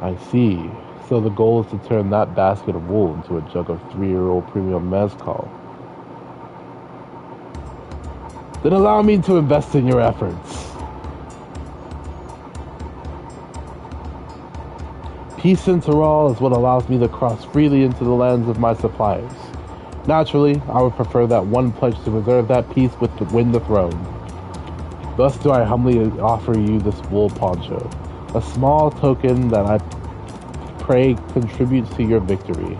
I see. So the goal is to turn that basket of wool into a jug of 3-year-old premium mezcal. Then allow me to invest in your efforts. Peace in Tyrol is what allows me to cross freely into the lands of my suppliers. Naturally, I would prefer that one pledge to preserve that peace with to win the throne. Thus do I humbly offer you this wool poncho, a small token that I pray contributes to your victory.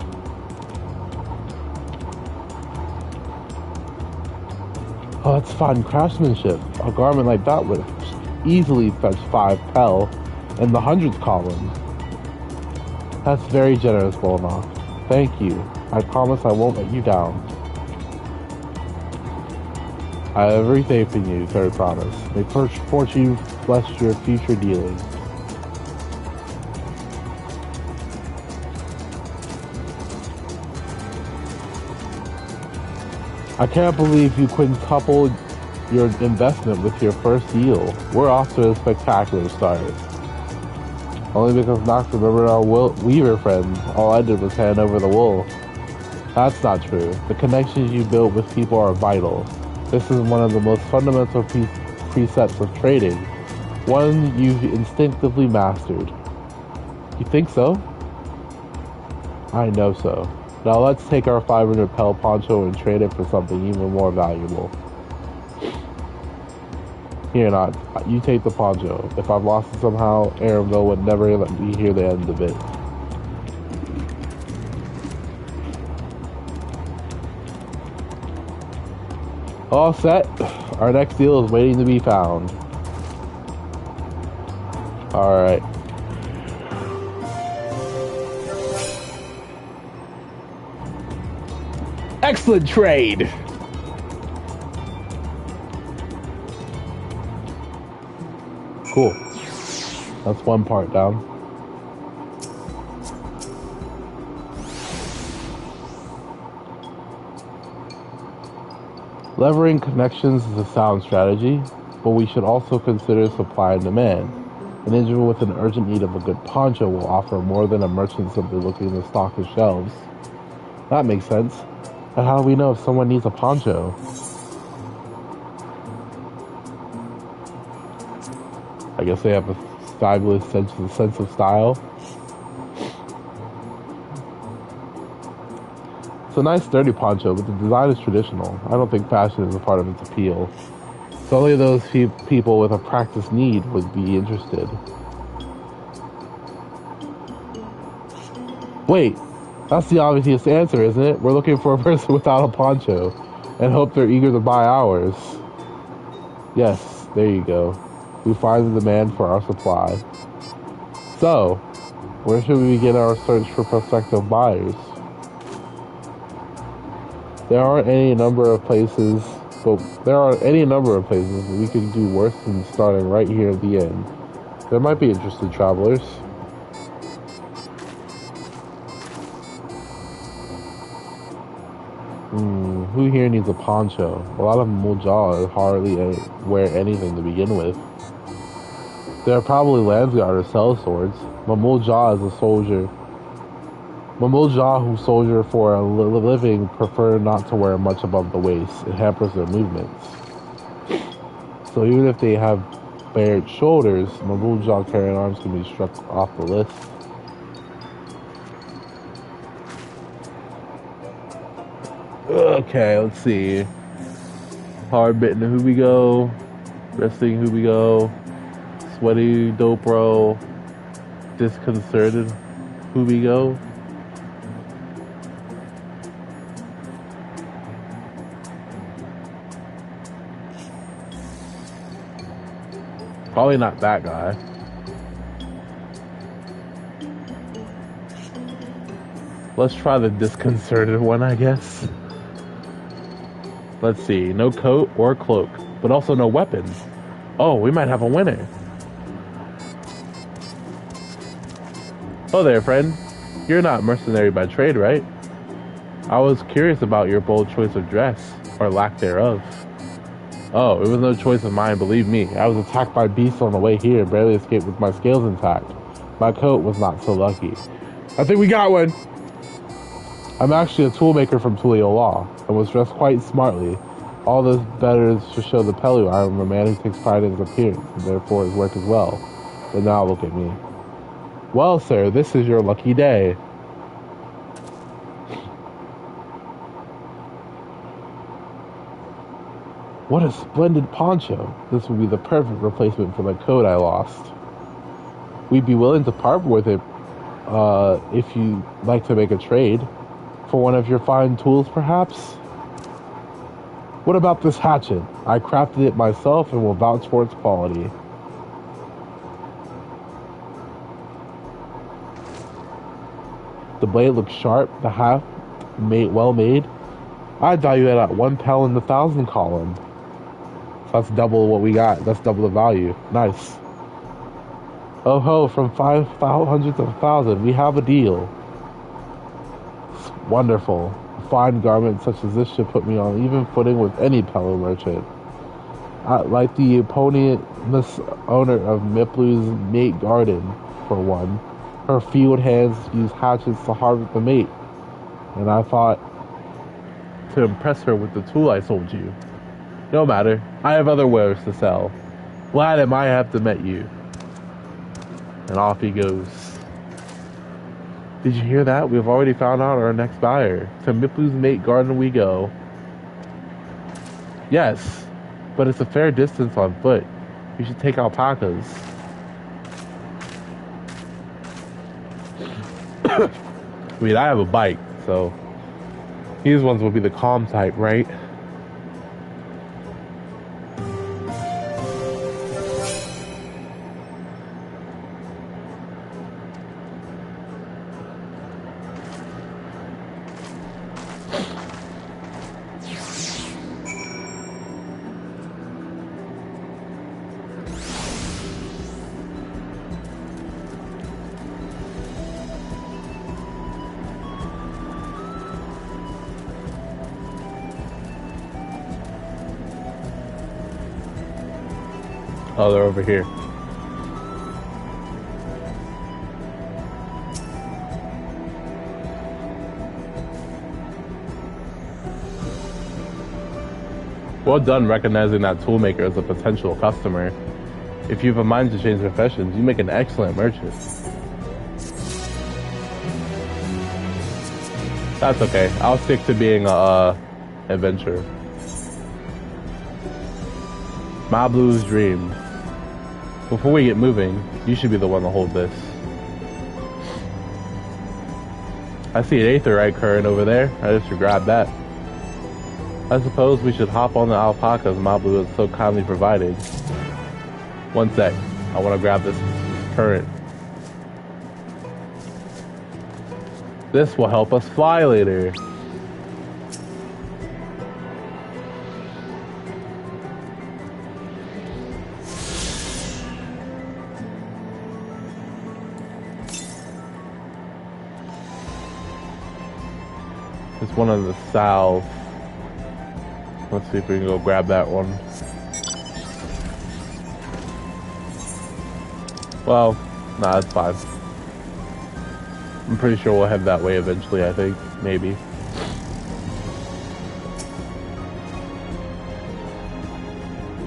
Oh, that's fine craftsmanship. A garment like that would easily fetch 5 pel in the hundreds column. That's very generous, Bolnok. Thank you. I promise I won't let you down. I have every faith in you, third promise. May fortune bless your future dealings. I can't believe you quintupled your investment with your first deal. We're off to a spectacular start. Only because Nox remembered our Weaver friend. All I did was hand over the wool. That's not true. The connections you build with people are vital. This is one of the most fundamental precepts of trading. One you've instinctively mastered. You think so? I know so. Now let's take our 500 pel poncho and trade it for something even more valuable. Here, not. You take the poncho. If I've lost it somehow, Aramville would never let me hear the end of it. All set. Our next deal is waiting to be found. Alright. Excellent trade! Cool. That's one part down. Levering connections is a sound strategy, but we should also consider supply and demand. An individual with an urgent need of a good poncho will offer more than a merchant simply looking to stock his shelves. That makes sense. But how do we know if someone needs a poncho? I guess they have a fabulous sense of style. It's a nice sturdy poncho, but the design is traditional. I don't think fashion is a part of its appeal. So only those people with a practiced need would be interested. Wait, that's the obvious answer, isn't it? We're looking for a person without a poncho and hope they're eager to buy ours. Yes, there you go. We find the demand for our supply. So, where should we begin our search for prospective buyers? There are any number of places we could do worse than starting right here at the end. There might be interested travelers. Who here needs a poncho? A lot of Mulja hardly wear anything to begin with. There are probably Landsguard or sellswords. Mulja is a soldier. Mulja who soldier for a living prefer not to wear much above the waist. It hampers their movements. So even if they have bared shoulders, Mulja carrying arms can be struck off the list. Okay, let's see. Hard bitten, who we go? Resting, who we go? Sweaty, dope bro. Disconcerted, who we go? Probably not that guy. Let's try the disconcerted one, I guess. Let's see. No coat or cloak, but also no weapons. Oh, we might have a winner. Oh there, friend. You're not mercenary by trade, right? I was curious about your bold choice of dress, or lack thereof. Oh, it was no choice of mine, believe me. I was attacked by beasts on the way here, barely escaped with my scales intact. My coat was not so lucky. I think we got one! I'm actually a toolmaker from Tulio Law, and was dressed quite smartly. All this better to show the Pelu I am a man who takes pride in his appearance, and therefore his work as well. But now look at me. Well, sir, this is your lucky day. What a splendid poncho. This would be the perfect replacement for the coat I lost. We'd be willing to part with it if you'd like to make a trade. For one of your fine tools, perhaps? What about this hatchet? I crafted it myself and will vouch for its quality. The blade looks sharp, the haft well made. I value it at 1 pel in the 1,000 column. So that's double what we got. That's double the value. Nice. Oh ho, from 500 to 1,000, we have a deal. It's wonderful. A fine garment such as this should put me on even footing with any Pelo merchant. Like the eponymous owner of Miplu's mate garden, for one. Her field hands use hatchets to harvest the mate. And I thought to impress her with the tool I sold you. No matter, I have other wares to sell. Glad I might have to met you. And off he goes. Did you hear that? We've already found out our next buyer. To Mipu's mate garden we go. Yes, but it's a fair distance on foot. We should take alpacas. I mean, I have a bike, so these ones will be the calm type, right? Oh, they're over here. Well done recognizing that toolmaker as a potential customer. If you have a mind to change professions, you make an excellent merchant. That's okay. I'll stick to being a adventurer. My blues dreams. Before we get moving, you should be the one to hold this. I see an aetherite current over there. I just should grab that. I suppose we should hop on the alpacas Mablu has so kindly provided. One sec. I want to grab this current. This will help us fly later. It's one on the south. Let's see if we can go grab that one. Well, nah, it's fine. I'm pretty sure we'll head that way eventually, I think. Maybe.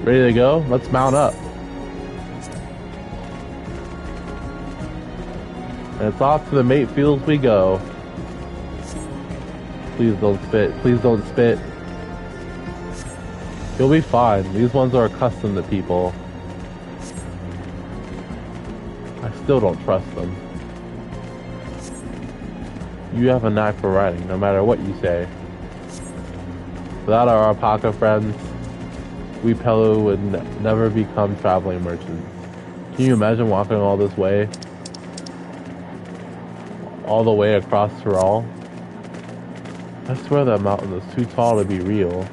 Ready to go? Let's mount up. And it's off to the mate fields we go. Please don't spit. Please don't spit. You'll be fine. These ones are accustomed to people. I still don't trust them. You have a knack for riding, no matter what you say. Without our alpaca friends, we Pelu would never become traveling merchants. Can you imagine walking all this way? All the way across Tyrol? I swear that mountain is too tall to be real.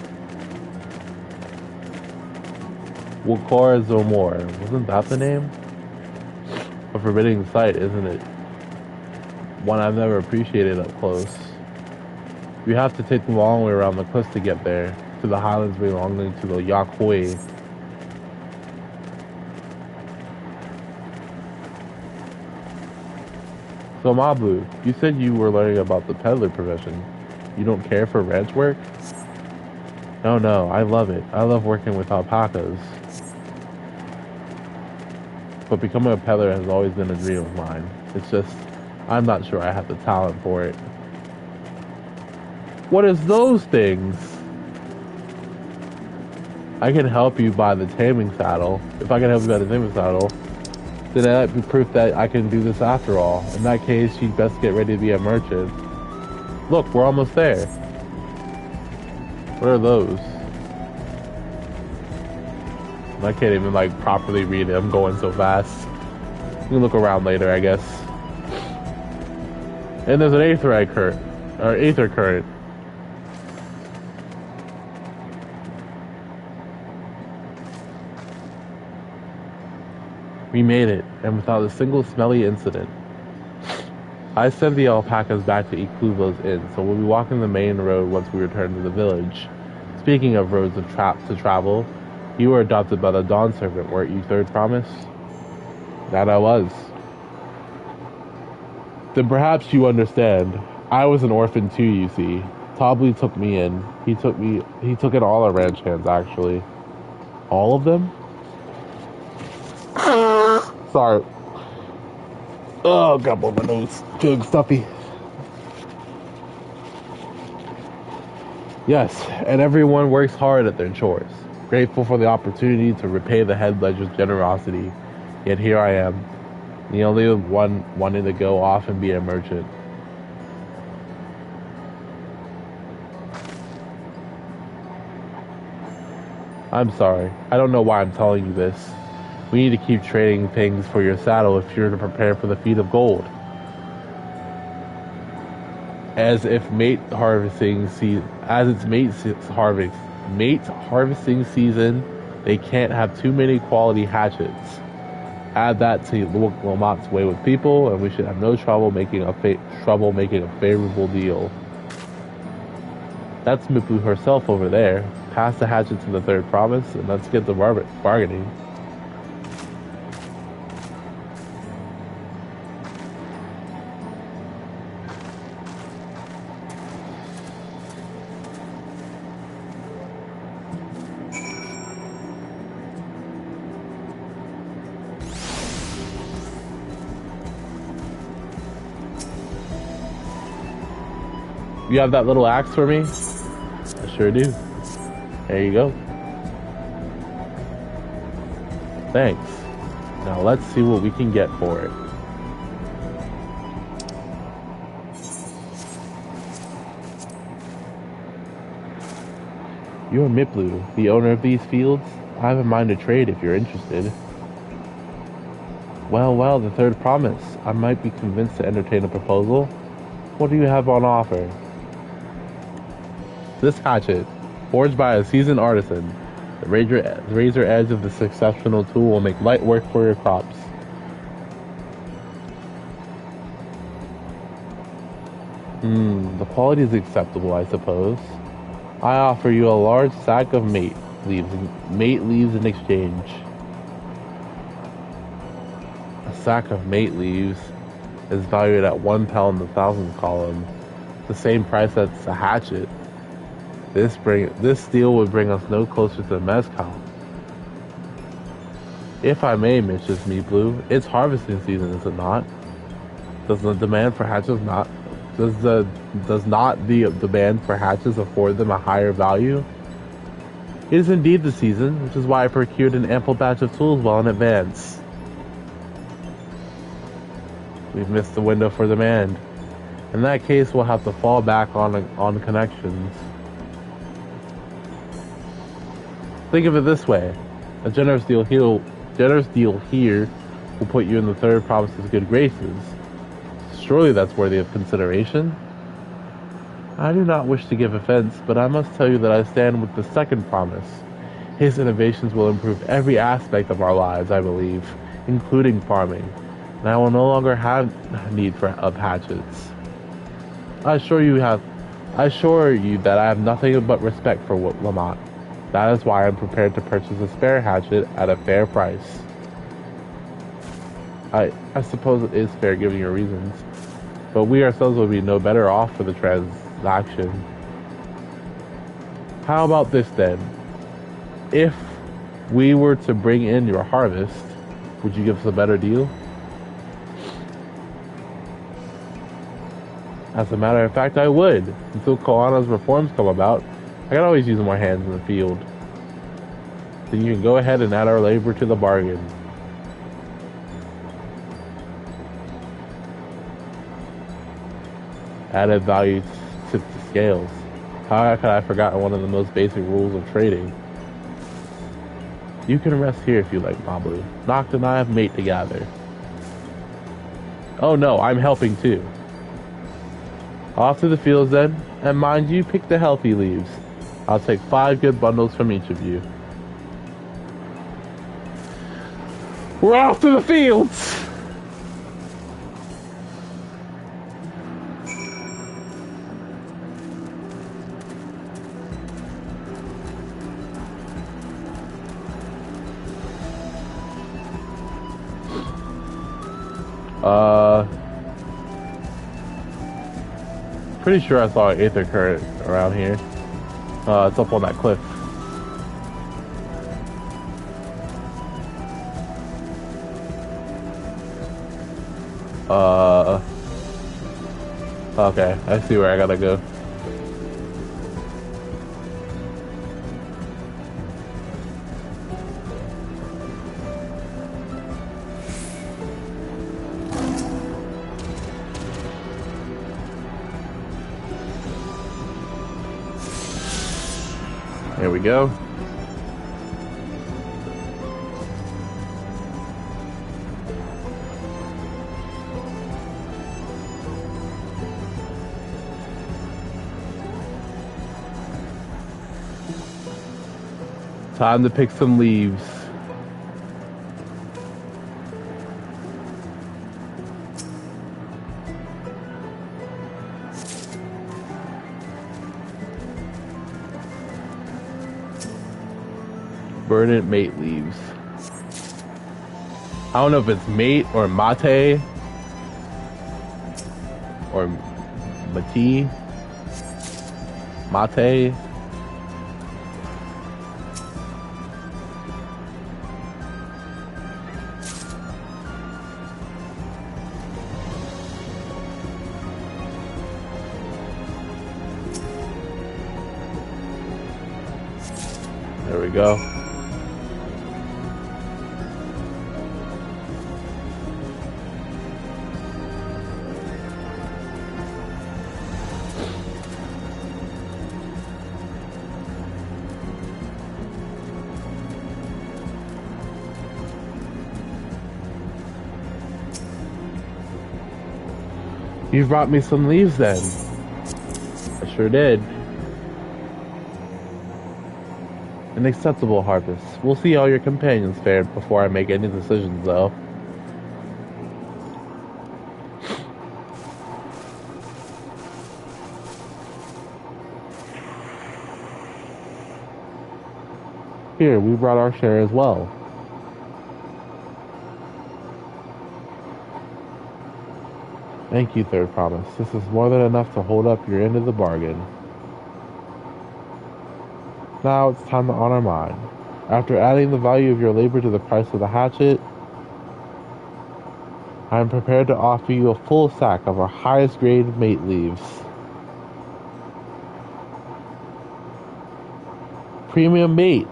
Wakora Zomor, wasn't that the name? A forbidding sight, isn't it? One I've never appreciated up close. We have to take the long way around the cliffs to get there, to the highlands belonging to the Yakhoi. So Mabu, you said you were learning about the peddler profession. You don't care for ranch work? No, I love it. I love working with alpacas. But becoming a peddler has always been a dream of mine. It's just, I'm not sure I have the talent for it. What is those things? I can help you buy the taming saddle. If I can help you buy the taming saddle, then that might be proof that I can do this after all. In that case, you'd best get ready to be a merchant. Look, we're almost there. What are those? I can't even like properly read it. I'm going so fast. You can look around later, I guess. And there's an aetherite current, or aether current. We made it, and without a single smelly incident. I sent the alpacas back to Ikluvo's inn, so we'll be walking the main road once we return to the village. Speaking of roads of to travel, you were adopted by the Dawn Servant, weren't you, Third Promise? That I was. Then perhaps you understand. I was an orphan too, you see. Tobly took me in. He took in all our ranch hands, actually. All of them? Sorry. Oh, got my nose feeling stuffy. Yes, and everyone works hard at their chores, grateful for the opportunity to repay the head ledger's generosity. Yet here I am, the only one wanting to go off and be a merchant. I'm sorry, I don't know why I'm telling you this. We need to keep trading things for your saddle if you're to prepare for the feat of gold. As if mate harvesting season, they can't have too many quality hatchets. Add that to Lamont's way with people, and we should have no trouble making a favorable deal. That's Mipu herself over there. Pass the hatchet to the third province, and let's get the bargaining. You have that little axe for me? I sure do. There you go. Thanks. Now let's see what we can get for it. You're Miplu, the owner of these fields? I have a mind to trade if you're interested. Well, the third promise. I might be convinced to entertain a proposal. What do you have on offer? This hatchet, forged by a seasoned artisan, the razor edge of this exceptional tool will make light work for your crops. The quality is acceptable, I suppose. I offer you a large sack of mate leaves in exchange. A sack of mate leaves is valued at 1 pound in the thousands column, the same price as a hatchet. This deal would bring us no closer to mezcal. If I may, Mrs. Meatblue, it's harvesting season, is it not? Does the demand for hatches not the demand for hatches afford them a higher value? It is indeed the season, which is why I procured an ample batch of tools well in advance. We've missed the window for demand. In that case, we'll have to fall back on connections. Think of it this way: a generous deal here will put you in the third province's good graces. Surely that's worthy of consideration. I do not wish to give offense, but I must tell you that I stand with the second promise. His innovations will improve every aspect of our lives, I believe, including farming, and I will no longer have need of hatchets. I assure you that I have nothing but respect for Lamont. That is why I'm prepared to purchase a spare hatchet at a fair price. I suppose it is fair given your reasons, but we ourselves would be no better off for the transaction. How about this then? If we were to bring in your harvest, would you give us a better deal? As a matter of fact, I would. Until Koana's reforms come about, I can always use more hands in the field. Then you can go ahead and add our labor to the bargain. Added value tips the scales. How could I have forgotten one of the most basic rules of trading? You can rest here if you like, Mablu. Noct and I have mate to gather. Oh no, I'm helping too. Off to the fields then, and mind you, pick the healthy leaves. I'll take 5 good bundles from each of you. We're off to the fields! Pretty sure I saw an aether current around here. It's up on that cliff. Okay, I see where I gotta go. There we go. Time to pick some leaves. Verdant mate leaves. I don't know if it's mate or mate or mate. Mate. There we go. You brought me some leaves then. I sure did. An acceptable harvest. We'll see how your companions fared before I make any decisions, though. Here, we brought our share as well. Thank you, Third Promise. This is more than enough to hold up your end of the bargain. Now it's time to honor mine. After adding the value of your labor to the price of the hatchet, I am prepared to offer you a full sack of our highest grade mate leaves. Premium mate.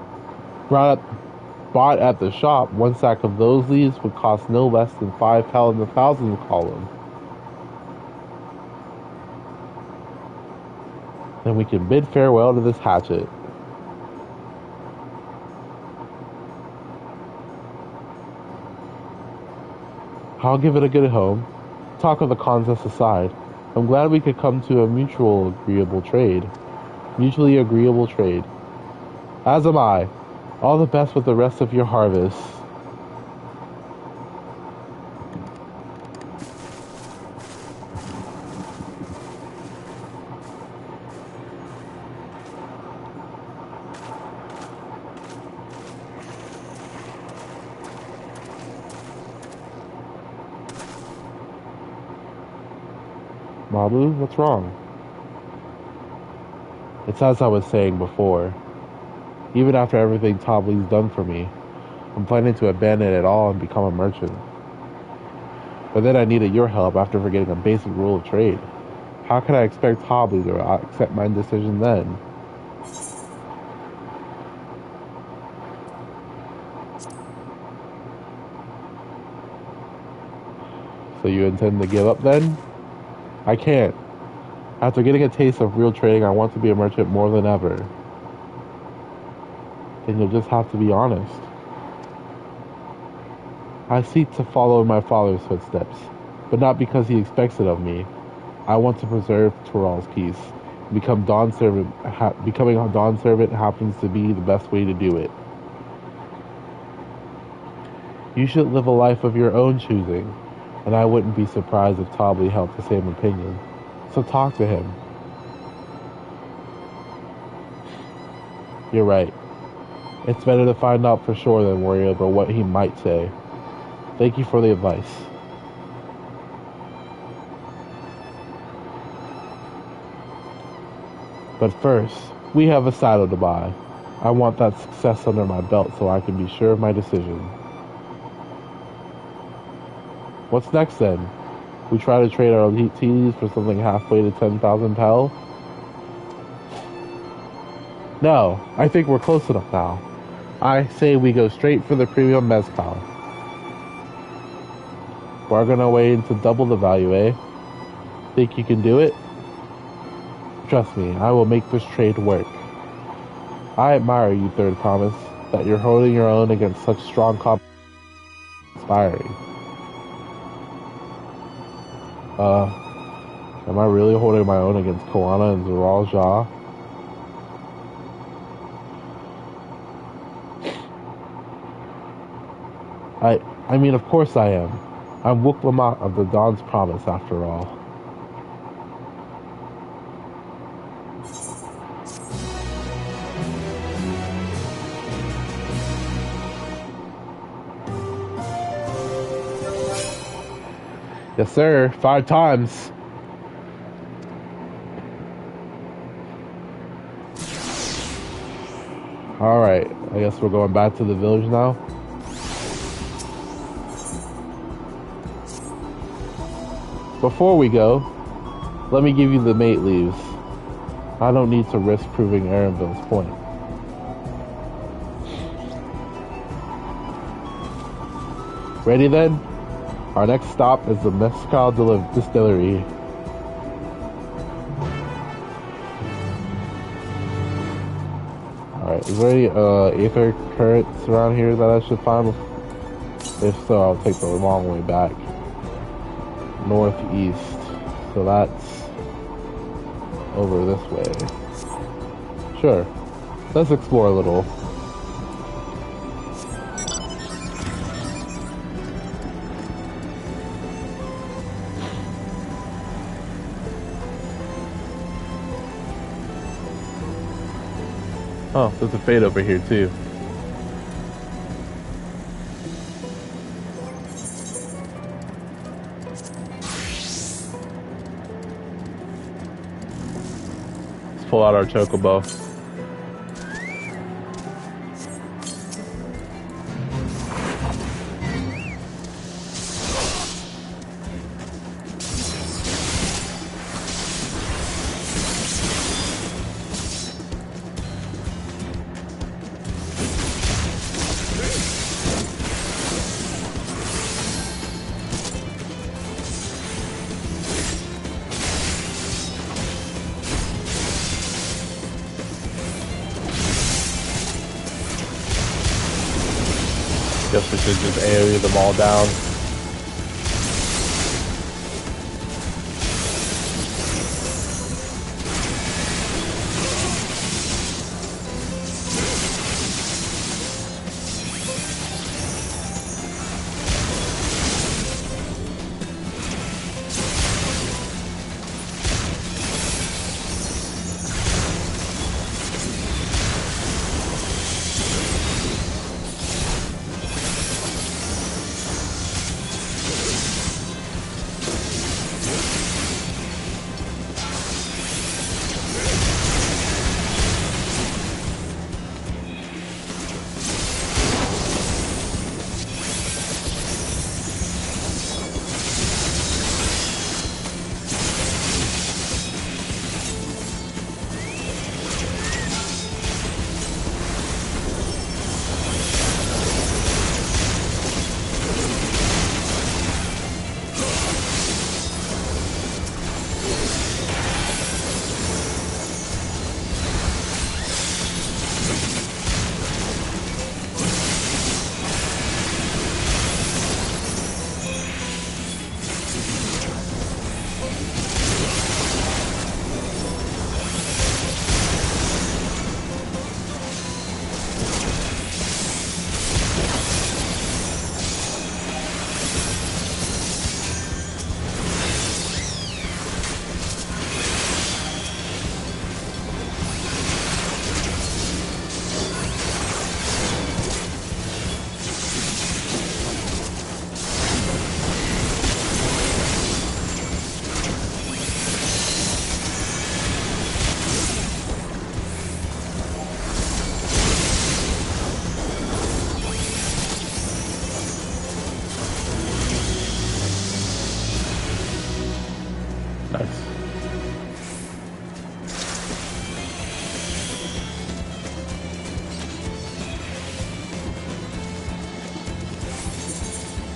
Bought at the shop, one sack of those leaves would cost no less than 5 pel in the 1,000 column. Then we can bid farewell to this hatchet. I'll give it a good home. Talk of the contest aside, I'm glad we could come to a mutually agreeable trade. As am I. All the best with the rest of your harvest. Mabu, what's wrong? It's as I was saying before. Even after everything Tobley's done for me, I'm planning to abandon it all and become a merchant. But then I needed your help after forgetting a basic rule of trade. How could I expect Tobley to accept my decision then? So you intend to give up then? I can't. After getting a taste of real trading, I want to be a merchant more than ever. Then you'll just have to be honest. I seek to follow in my father's footsteps, but not because he expects it of me. I want to preserve Toral's peace. Becoming a Dawn servant happens to be the best way to do it. You should live a life of your own choosing, and I wouldn't be surprised if Tobley held the same opinion. So talk to him. You're right. It's better to find out for sure than worry over what he might say. Thank you for the advice. But first, we have a saddle to buy. I want that success under my belt so I can be sure of my decision. What's next then? We try to trade our TTs for something halfway to 10,000 pel. No, I think we're close enough now. I say we go straight for the premium mezcal. Bargain our way into double the value, eh? Think you can do it? Trust me, I will make this trade work. I admire you, Third Thomas, that you're holding your own against such strong competition. Inspiring. Am I really holding my own against Koana and Zeral Jah? I mean, of course I am. I'm Wook Lamont of the Dawn's Promise, after all. Yes, sir. 5 times. Alright, I guess we're going back to the village now. Before we go, let me give you the mate leaves. I don't need to risk proving Arenville's point. Ready then? Our next stop is the Mezcal Distillery. Alright, is there any aether currents around here that I should find? If so, I'll take the long way back. Northeast. So that's over this way. Sure. Let's explore a little. Oh, there's a fade over here too. Let's pull out our chocobo. Guess we should just AoE them all down.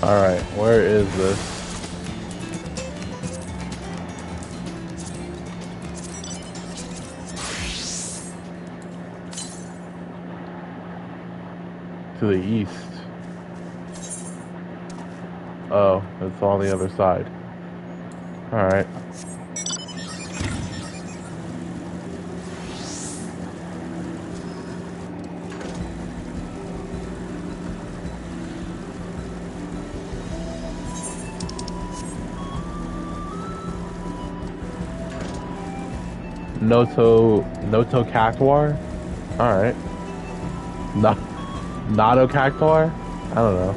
Alright, where is this? To the east. Oh, it's on the other side. Alright. Noto Cactuar? Alright. Nato Cactuar? I don't know.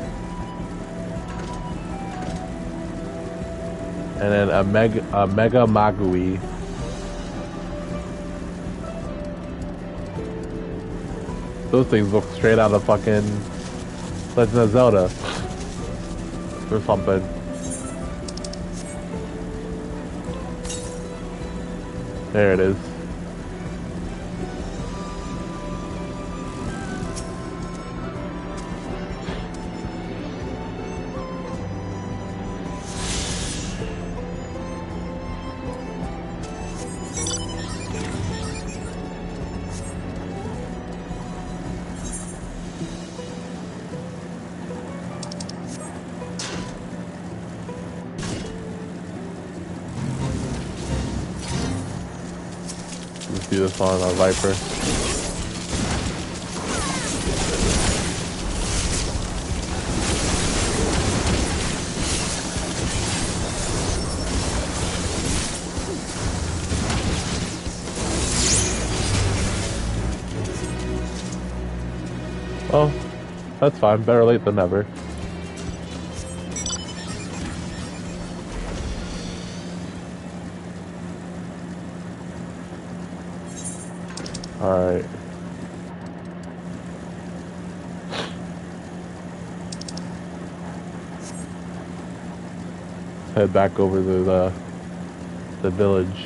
And then a Mega Magui. Those things look straight out of fucking Legend of Zelda. Or something. There it is. Let's do this on a Viper. Oh, that's fine. Better late than never. Alright. Head back over to the village.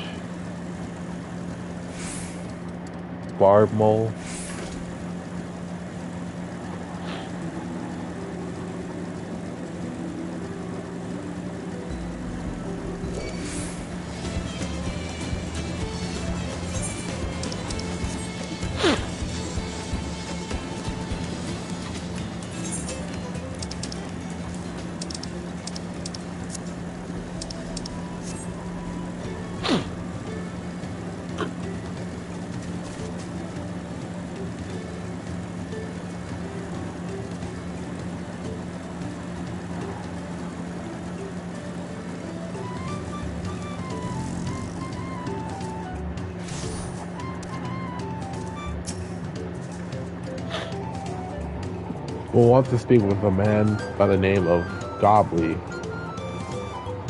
Barb mole. We'll want to speak with a man by the name of Gobley.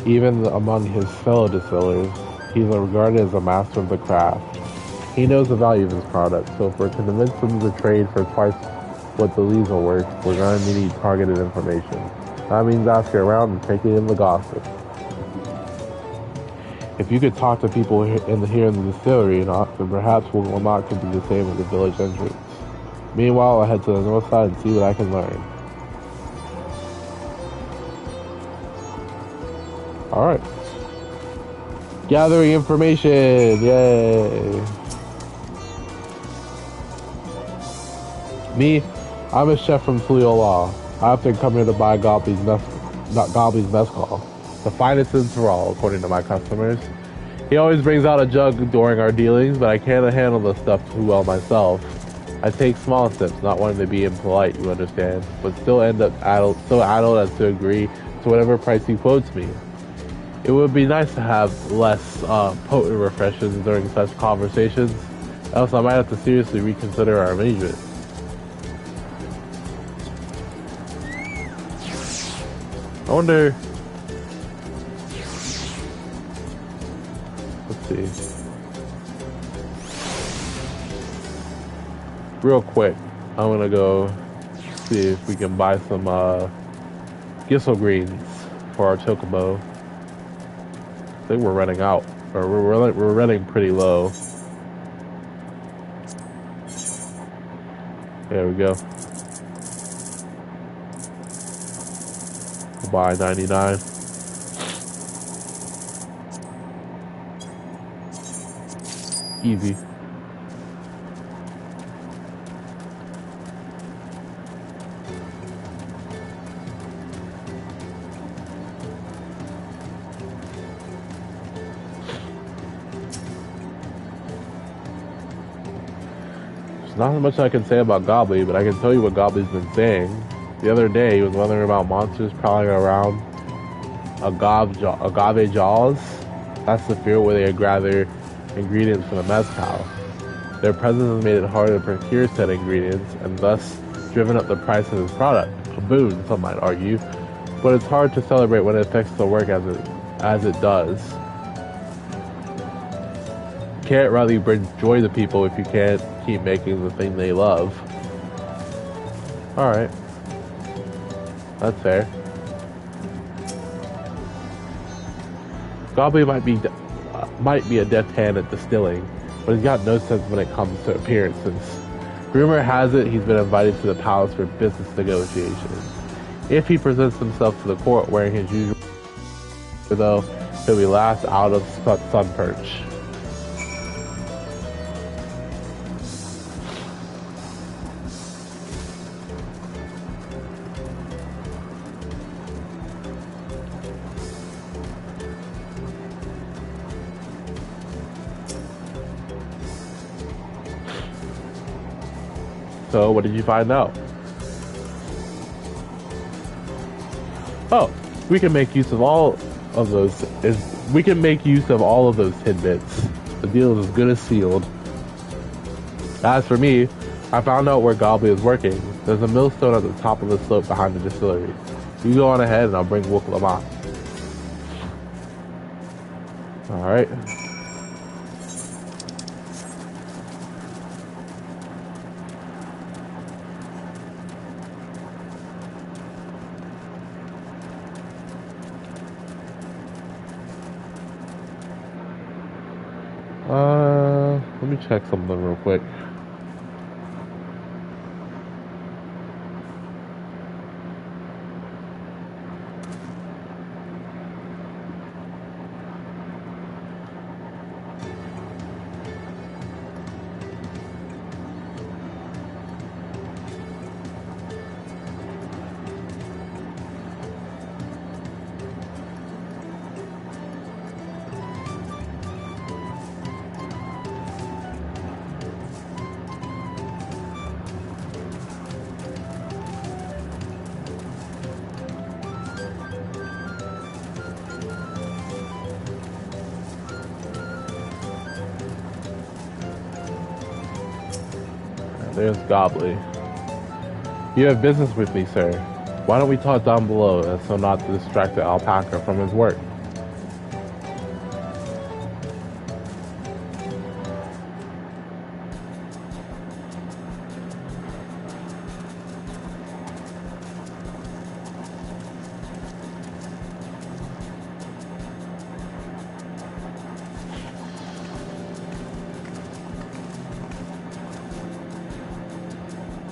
Even among his fellow distillers, he's regarded as a master of the craft. He knows the value of his product, so if we're to convince him to trade for twice what the leaves are worth, we're going to need targeted information. That means asking around and taking in the gossip. If you could talk to people here in the distillery, then perhaps we'll not could be the same as the village entrance. Meanwhile, I'll head to the north side and see what I can learn. Alright. Gathering information! Yay! Me, I'm a chef from Fleolaw. I often come here to buy Gobley's mezcal. The finest in Thrall, according to my customers. He always brings out a jug during our dealings, but I can't handle the stuff too well myself. I take small sips, not wanting to be impolite, you understand, but still end up so addled as to agree to whatever price he quotes me. It would be nice to have less potent refreshments during such conversations, else I might have to seriously reconsider our arrangement. I wonder... Let's see. Real quick, I'm gonna go see if we can buy some Gissel greens for our chocobo. I think we're running out, or we're running pretty low. There we go. Goodbye, 99. Easy. There's not much I can say about Gobbly, but I can tell you what Gobbly's been saying. The other day, he was wondering about monsters prowling around agave jaws. That's the field where they gather ingredients for the mezcal. Their presence has made it harder to procure said ingredients, and thus driven up the price of this product. A boon, some might argue, but it's hard to celebrate when it affects the work as it does. You can't really bring joy to people if you can't keep making the thing they love. Alright. That's fair. Gobbly might be a deft hand at distilling, but he's got no sense when it comes to appearances. Rumor has it he's been invited to the palace for business negotiations. If he presents himself to the court wearing his usual, though, he'll be last out of sun perch. So, what did you find out? Oh, we can make use of all of those. We can make use of all of those tidbits. The deal is as good as sealed. As for me, I found out where Gobbly is working. There's a millstone at the top of the slope behind the distillery. You go on ahead, and I'll bring Wolf Lamont. All right. Let me check something real quick. There's Gobbly. You have business with me, sir. Why don't we talk down below, as so not to distract the alpaca from his work?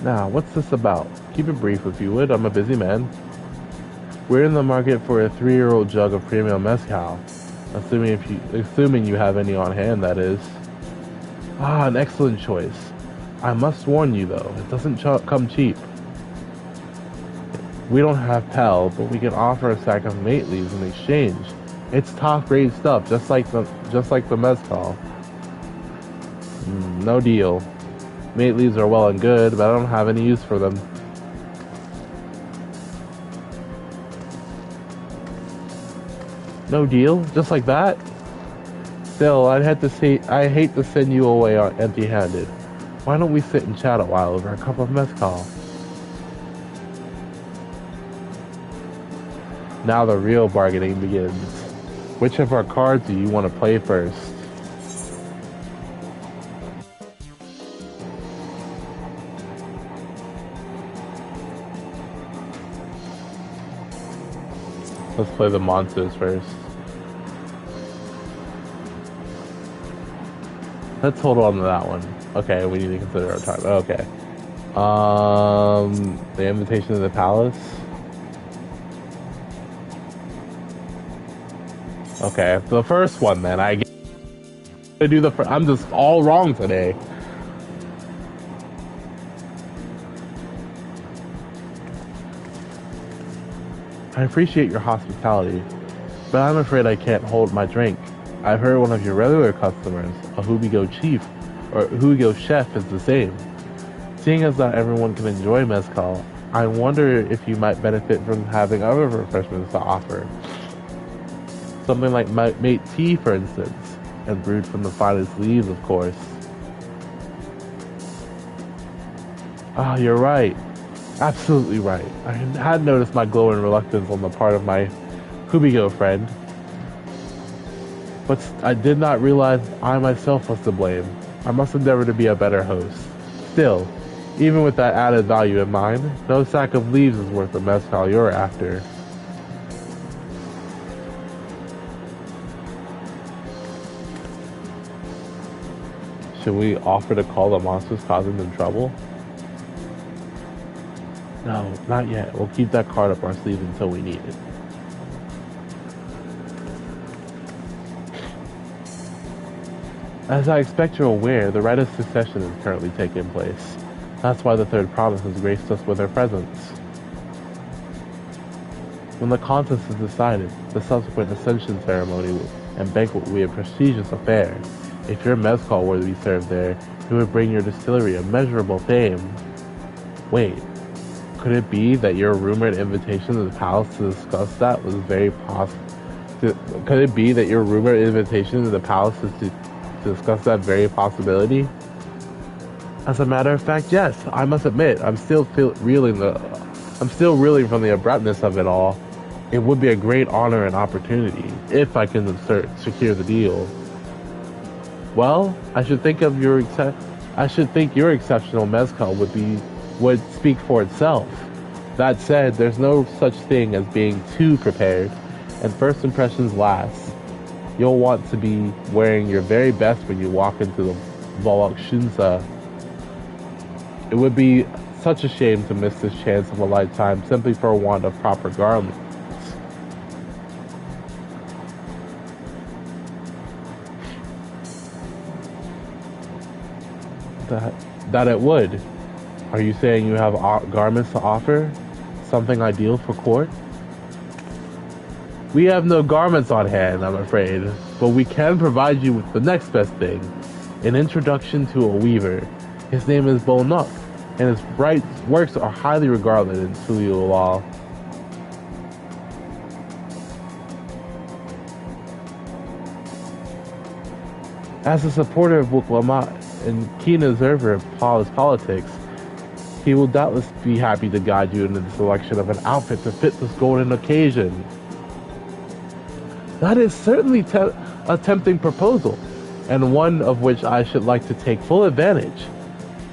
Now, what's this about? Keep it brief if you would, I'm a busy man. We're in the market for a 3-year-old jug of premium mezcal. Assuming you have any on hand, that is. Ah, an excellent choice. I must warn you though, it doesn't come cheap. We don't have Pell, but we can offer a sack of mate leaves in exchange. It's top grade stuff, just like the mezcal. No deal. Mate leaves are well and good, but I don't have any use for them. No deal? Just like that? Still, I hate to send you away empty-handed. Why don't we sit and chat a while over a cup of mezcal? Now the real bargaining begins. Which of our cards do you want to play first? Let's play the monsters first. Let's hold on to that one. Okay, we need to consider our time. Okay. The invitation to the palace. Okay, the first one then. I get to do the. I'm just all wrong today. I appreciate your hospitality, but I'm afraid I can't hold my drink. I've heard one of your regular customers, a Hubigo chief, or Hubigo chef, is the same. Seeing as not everyone can enjoy mezcal, I wonder if you might benefit from having other refreshments to offer. Something like mate tea, for instance, and brewed from the finest leaves, of course. Ah, you're right. Absolutely right. I had noticed my glowing reluctance on the part of my Hubigo friend, but I did not realize I myself was to blame. I must endeavor to be a better host. Still, even with that added value in mind, no sack of leaves is worth the mezcal you're after. Should we offer to call the monsters causing them trouble? No, not yet. We'll keep that card up our sleeve until we need it. As I expect you're aware, the rite of succession is currently taking place. That's why the third province has graced us with her presence. When the contest is decided, the subsequent ascension ceremony and banquet will be a prestigious affair. If your mezcal were to be served there, it would bring your distillery immeasurable fame. Wait, could it be that your rumored invitation to the palace to discuss that was very possible? Could it be that your rumored invitation to the palace is to discuss that very possibility? As a matter of fact, yes. I must admit, I'm still reeling from the abruptness of it all. It would be a great honor and opportunity if I can secure the deal. Well, I should think your exceptional mezcal would speak for itself. That said, there's no such thing as being too prepared, and first impressions last. You'll want to be wearing your very best when you walk into the Volok Shunsa. It would be such a shame to miss this chance of a lifetime simply for a want of proper garments. That it would. Are you saying you have garments to offer? Something ideal for court? We have no garments on hand, I'm afraid, but we can provide you with the next best thing. An introduction to a weaver. His name is Bonuk, and his works are highly regarded in Tuliulal. As a supporter of Wuklamat and keen observer of Paul's politics, he will doubtless be happy to guide you in the selection of an outfit to fit this golden occasion. That is certainly a tempting proposal, and one of which I should like to take full advantage.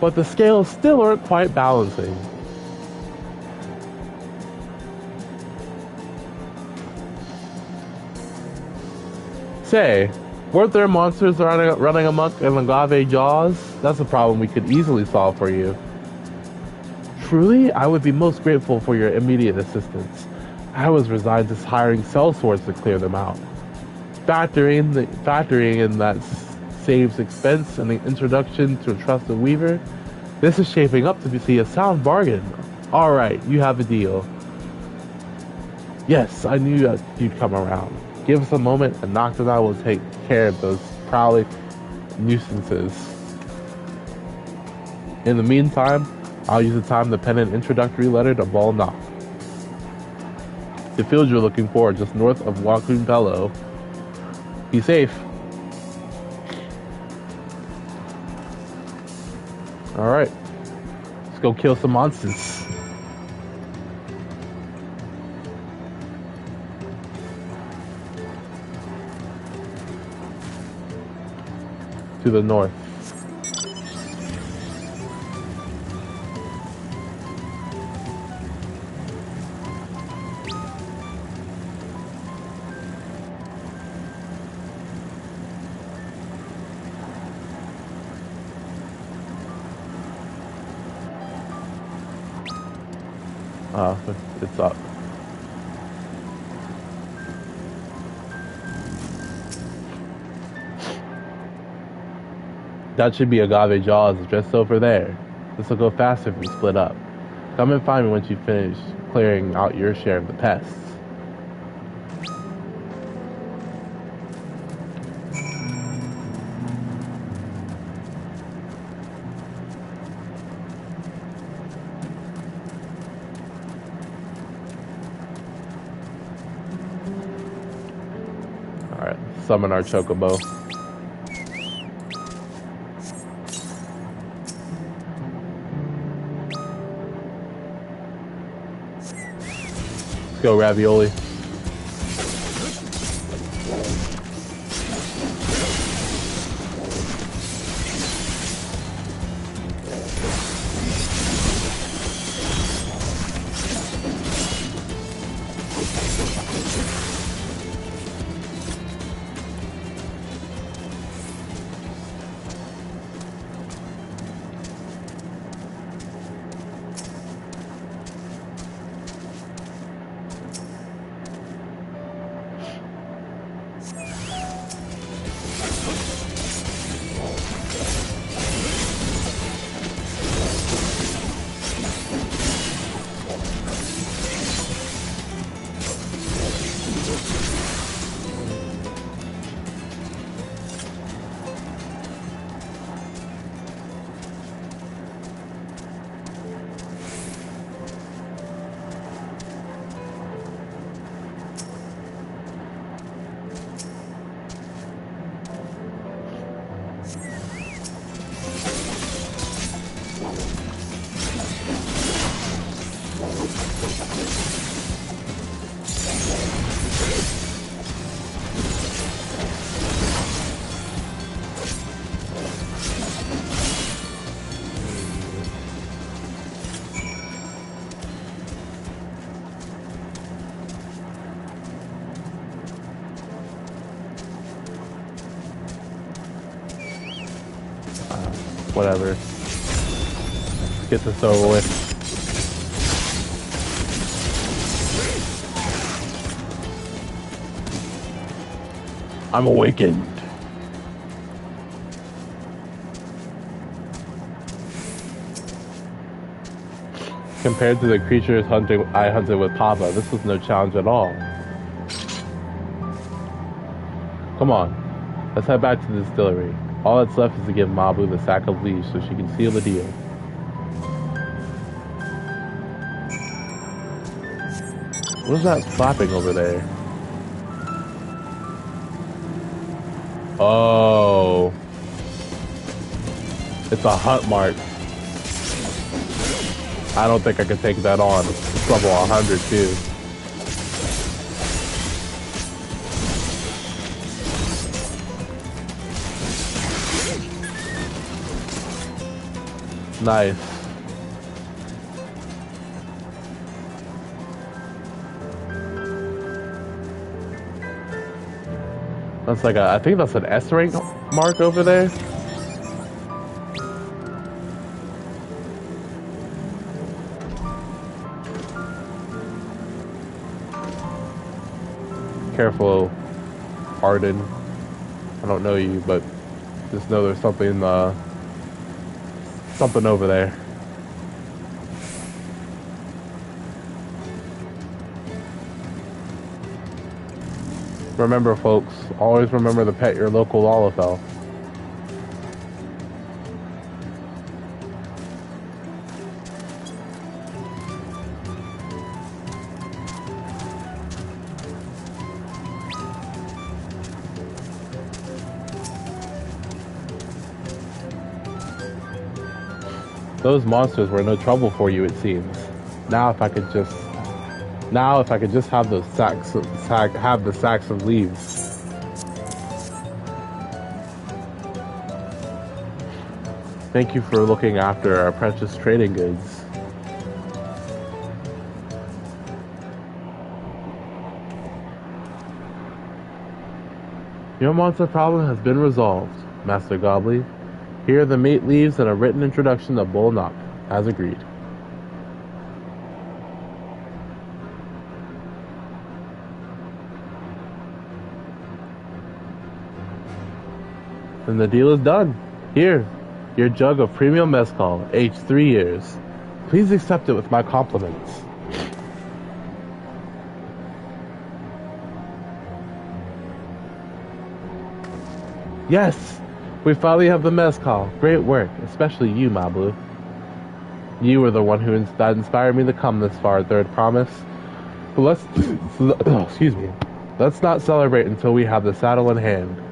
But the scales still aren't quite balancing. Say, weren't there monsters running amok in Agave Jaws? That's a problem we could easily solve for you. Truly, I would be most grateful for your immediate assistance. I was resigned to hiring sellswords to clear them out. Factoring in that saves expense and the introduction to a trusted weaver, this is shaping up to be a sound bargain. Alright, you have a deal. Yes, I knew you'd come around. Give us a moment and Noct and I will take care of those prowling nuisances. In the meantime, I'll use the time to pen an introductory letter to Bal Noct. The field you're looking for just north of Wakun Bello. Be safe. Alright. Let's go kill some monsters. To the north. It's up. That should be agave jaws just over there. This will go faster if we split up. Come and find me once you finish clearing out your share of the pests. Alright, summon our chocobo. Let's go, Ravioli. Whatever. Let's get this over with. I'm awakened. Compared to the creatures I hunted with Papa, this was no challenge at all. Come on, let's head back to the distillery. All that's left is to give Mabu the sack of leaves so she can seal the deal. What is that flapping over there? Oh. It's a hunt mark. I don't think I can take that on. It's level 100 too. Nice. That's like I think that's an S rank mark over there. Careful, Arden. I don't know you, but just know there's something over there. Remember, folks, always remember to pet your local Lalafell. Those monsters were no trouble for you, it seems. Now if I could just have those the sacks of leaves. Thank you for looking after our precious trading goods. Your monster problem has been resolved, Master Gobley. Here are the mate leaves and a written introduction of Bull Knock, as agreed. Then the deal is done. Here, your jug of premium mezcal, aged 3 years. Please accept it with my compliments. Yes, we finally have the mezcal. Great work, especially you, Mablu. You were the one that inspired me to come this far, Third Promise. But excuse me. Let's not celebrate until we have the saddle in hand.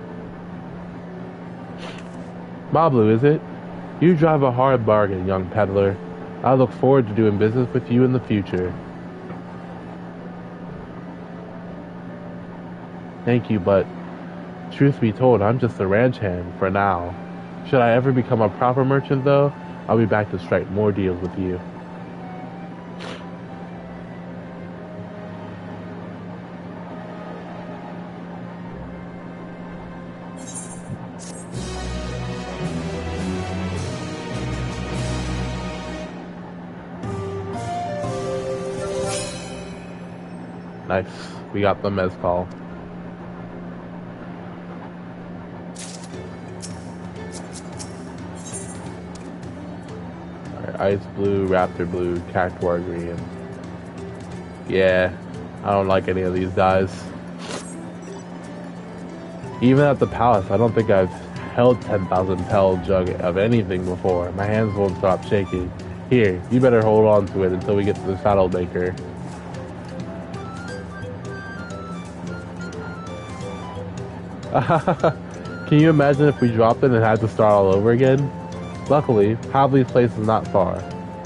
Mablu, is it? You drive a hard bargain, young peddler. I look forward to doing business with you in the future. Thank you, but truth be told, I'm just a ranch hand for now. Should I ever become a proper merchant, though, I'll be back to strike more deals with you. Nice. We got the mezcal. Alright, ice blue, raptor blue, cactuar green. Yeah, I don't like any of these dyes. Even at the palace, I don't think I've held 10,000 pel jug of anything before. My hands won't stop shaking. Here, you better hold on to it until we get to the saddle maker. Can you imagine if we dropped it and had to start all over again? Luckily, Havli's place is not far.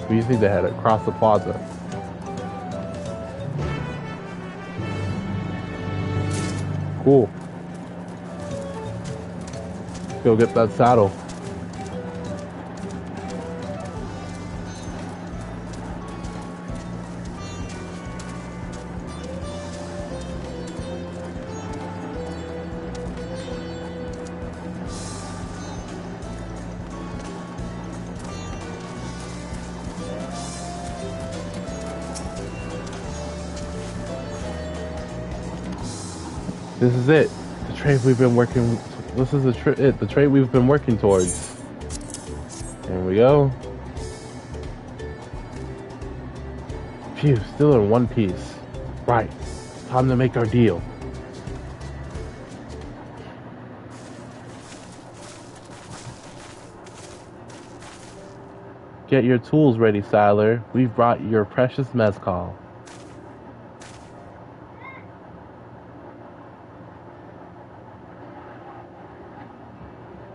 We just need to head across the plaza. Cool. Let's go get that saddle. This is it. The trade we've been working. This is the trade we've been working towards. There we go. Phew, still in one piece. Right. Time to make our deal. Get your tools ready, saddler. We've brought your precious mezcal.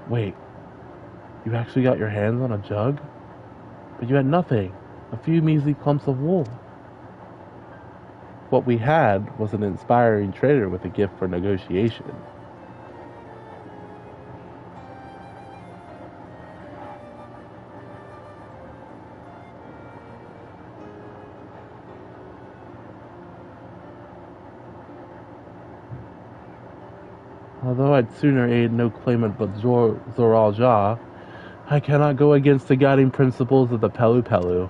Wait, you actually got your hands on a jug? But you had nothing, a few measly clumps of wool. What we had was an inspiring trader with a gift for negotiation. Although I'd sooner aid no claimant but Zoral Ja, I cannot go against the guiding principles of the Pelu Pelu.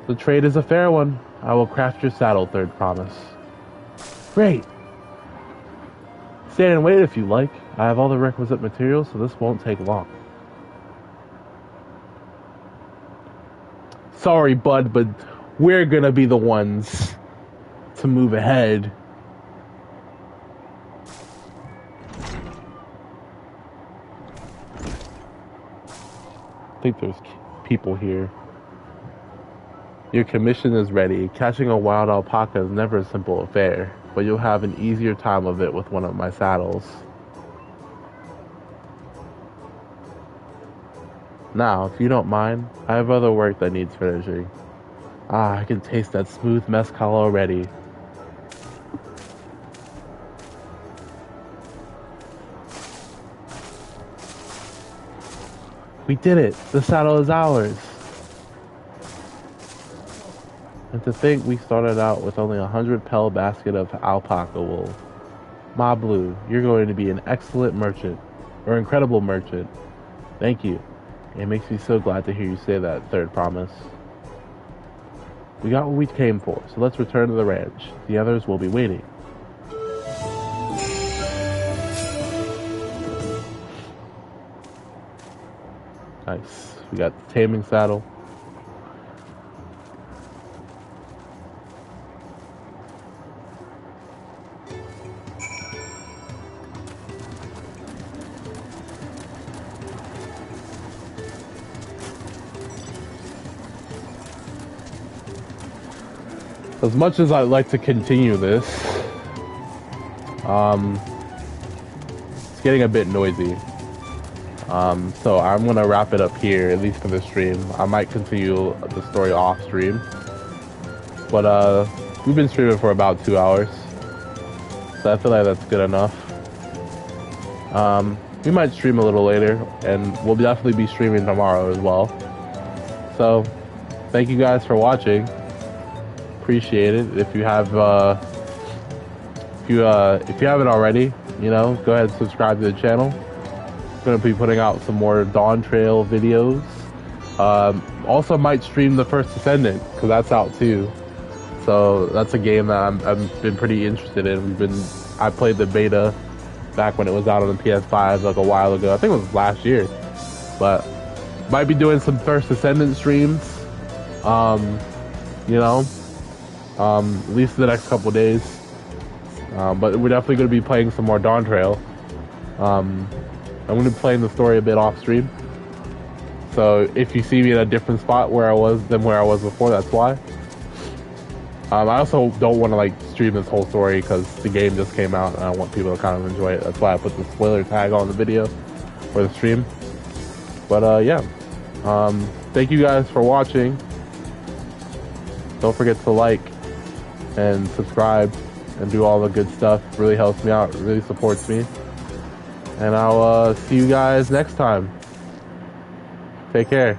The trade is a fair one. I will craft your saddle, Third Promise. Great! Stand and wait if you like. I have all the requisite materials, so this won't take long. Sorry, bud, but we're gonna be the ones to move ahead. I think there's people here. Your commission is ready. Catching a wild alpaca is never a simple affair, but you'll have an easier time of it with one of my saddles. Now, if you don't mind, I have other work that needs finishing. I can taste that smooth mezcal already. We did it! The saddle is ours! And to think we started out with only 100 pel basket of alpaca wool. Mablu, you're going to be an excellent merchant, or incredible merchant. Thank you. It makes me so glad to hear you say that, Third Promise. We got what we came for, so let's return to the ranch. The others will be waiting. Nice. We got the taming saddle. As much as I'd like to continue this, it's getting a bit noisy. So I'm gonna wrap it up here, at least for the stream. I might continue the story off stream, but we've been streaming for about 2 hours, so I feel like that's good enough. We might stream a little later, and we'll definitely be streaming tomorrow as well. So, thank you guys for watching. Appreciate it. If you have, if you haven't already, you know, go ahead and subscribe to the channel. I'm gonna be putting out some more Dawntrail videos. Also, might stream the First Descendant because that's out too. So that's a game that I've been pretty interested in. I played the beta back when it was out on the PS5 like a while ago. I think it was last year. But might be doing some First Descendant streams. You know, at least the next couple days. But we're definitely going to be playing some more Dawntrail. I'm going to be playing the story a bit off stream. So if you see me in a different spot where I was before, that's why. I also don't want to like stream this whole story because the game just came out and I want people to kind of enjoy it. That's why I put the spoiler tag on the video or the stream. But yeah, thank you guys for watching. Don't forget to like and subscribe and do all the good stuff. It really helps me out. It really supports me. And I'll see you guys next time. Take care.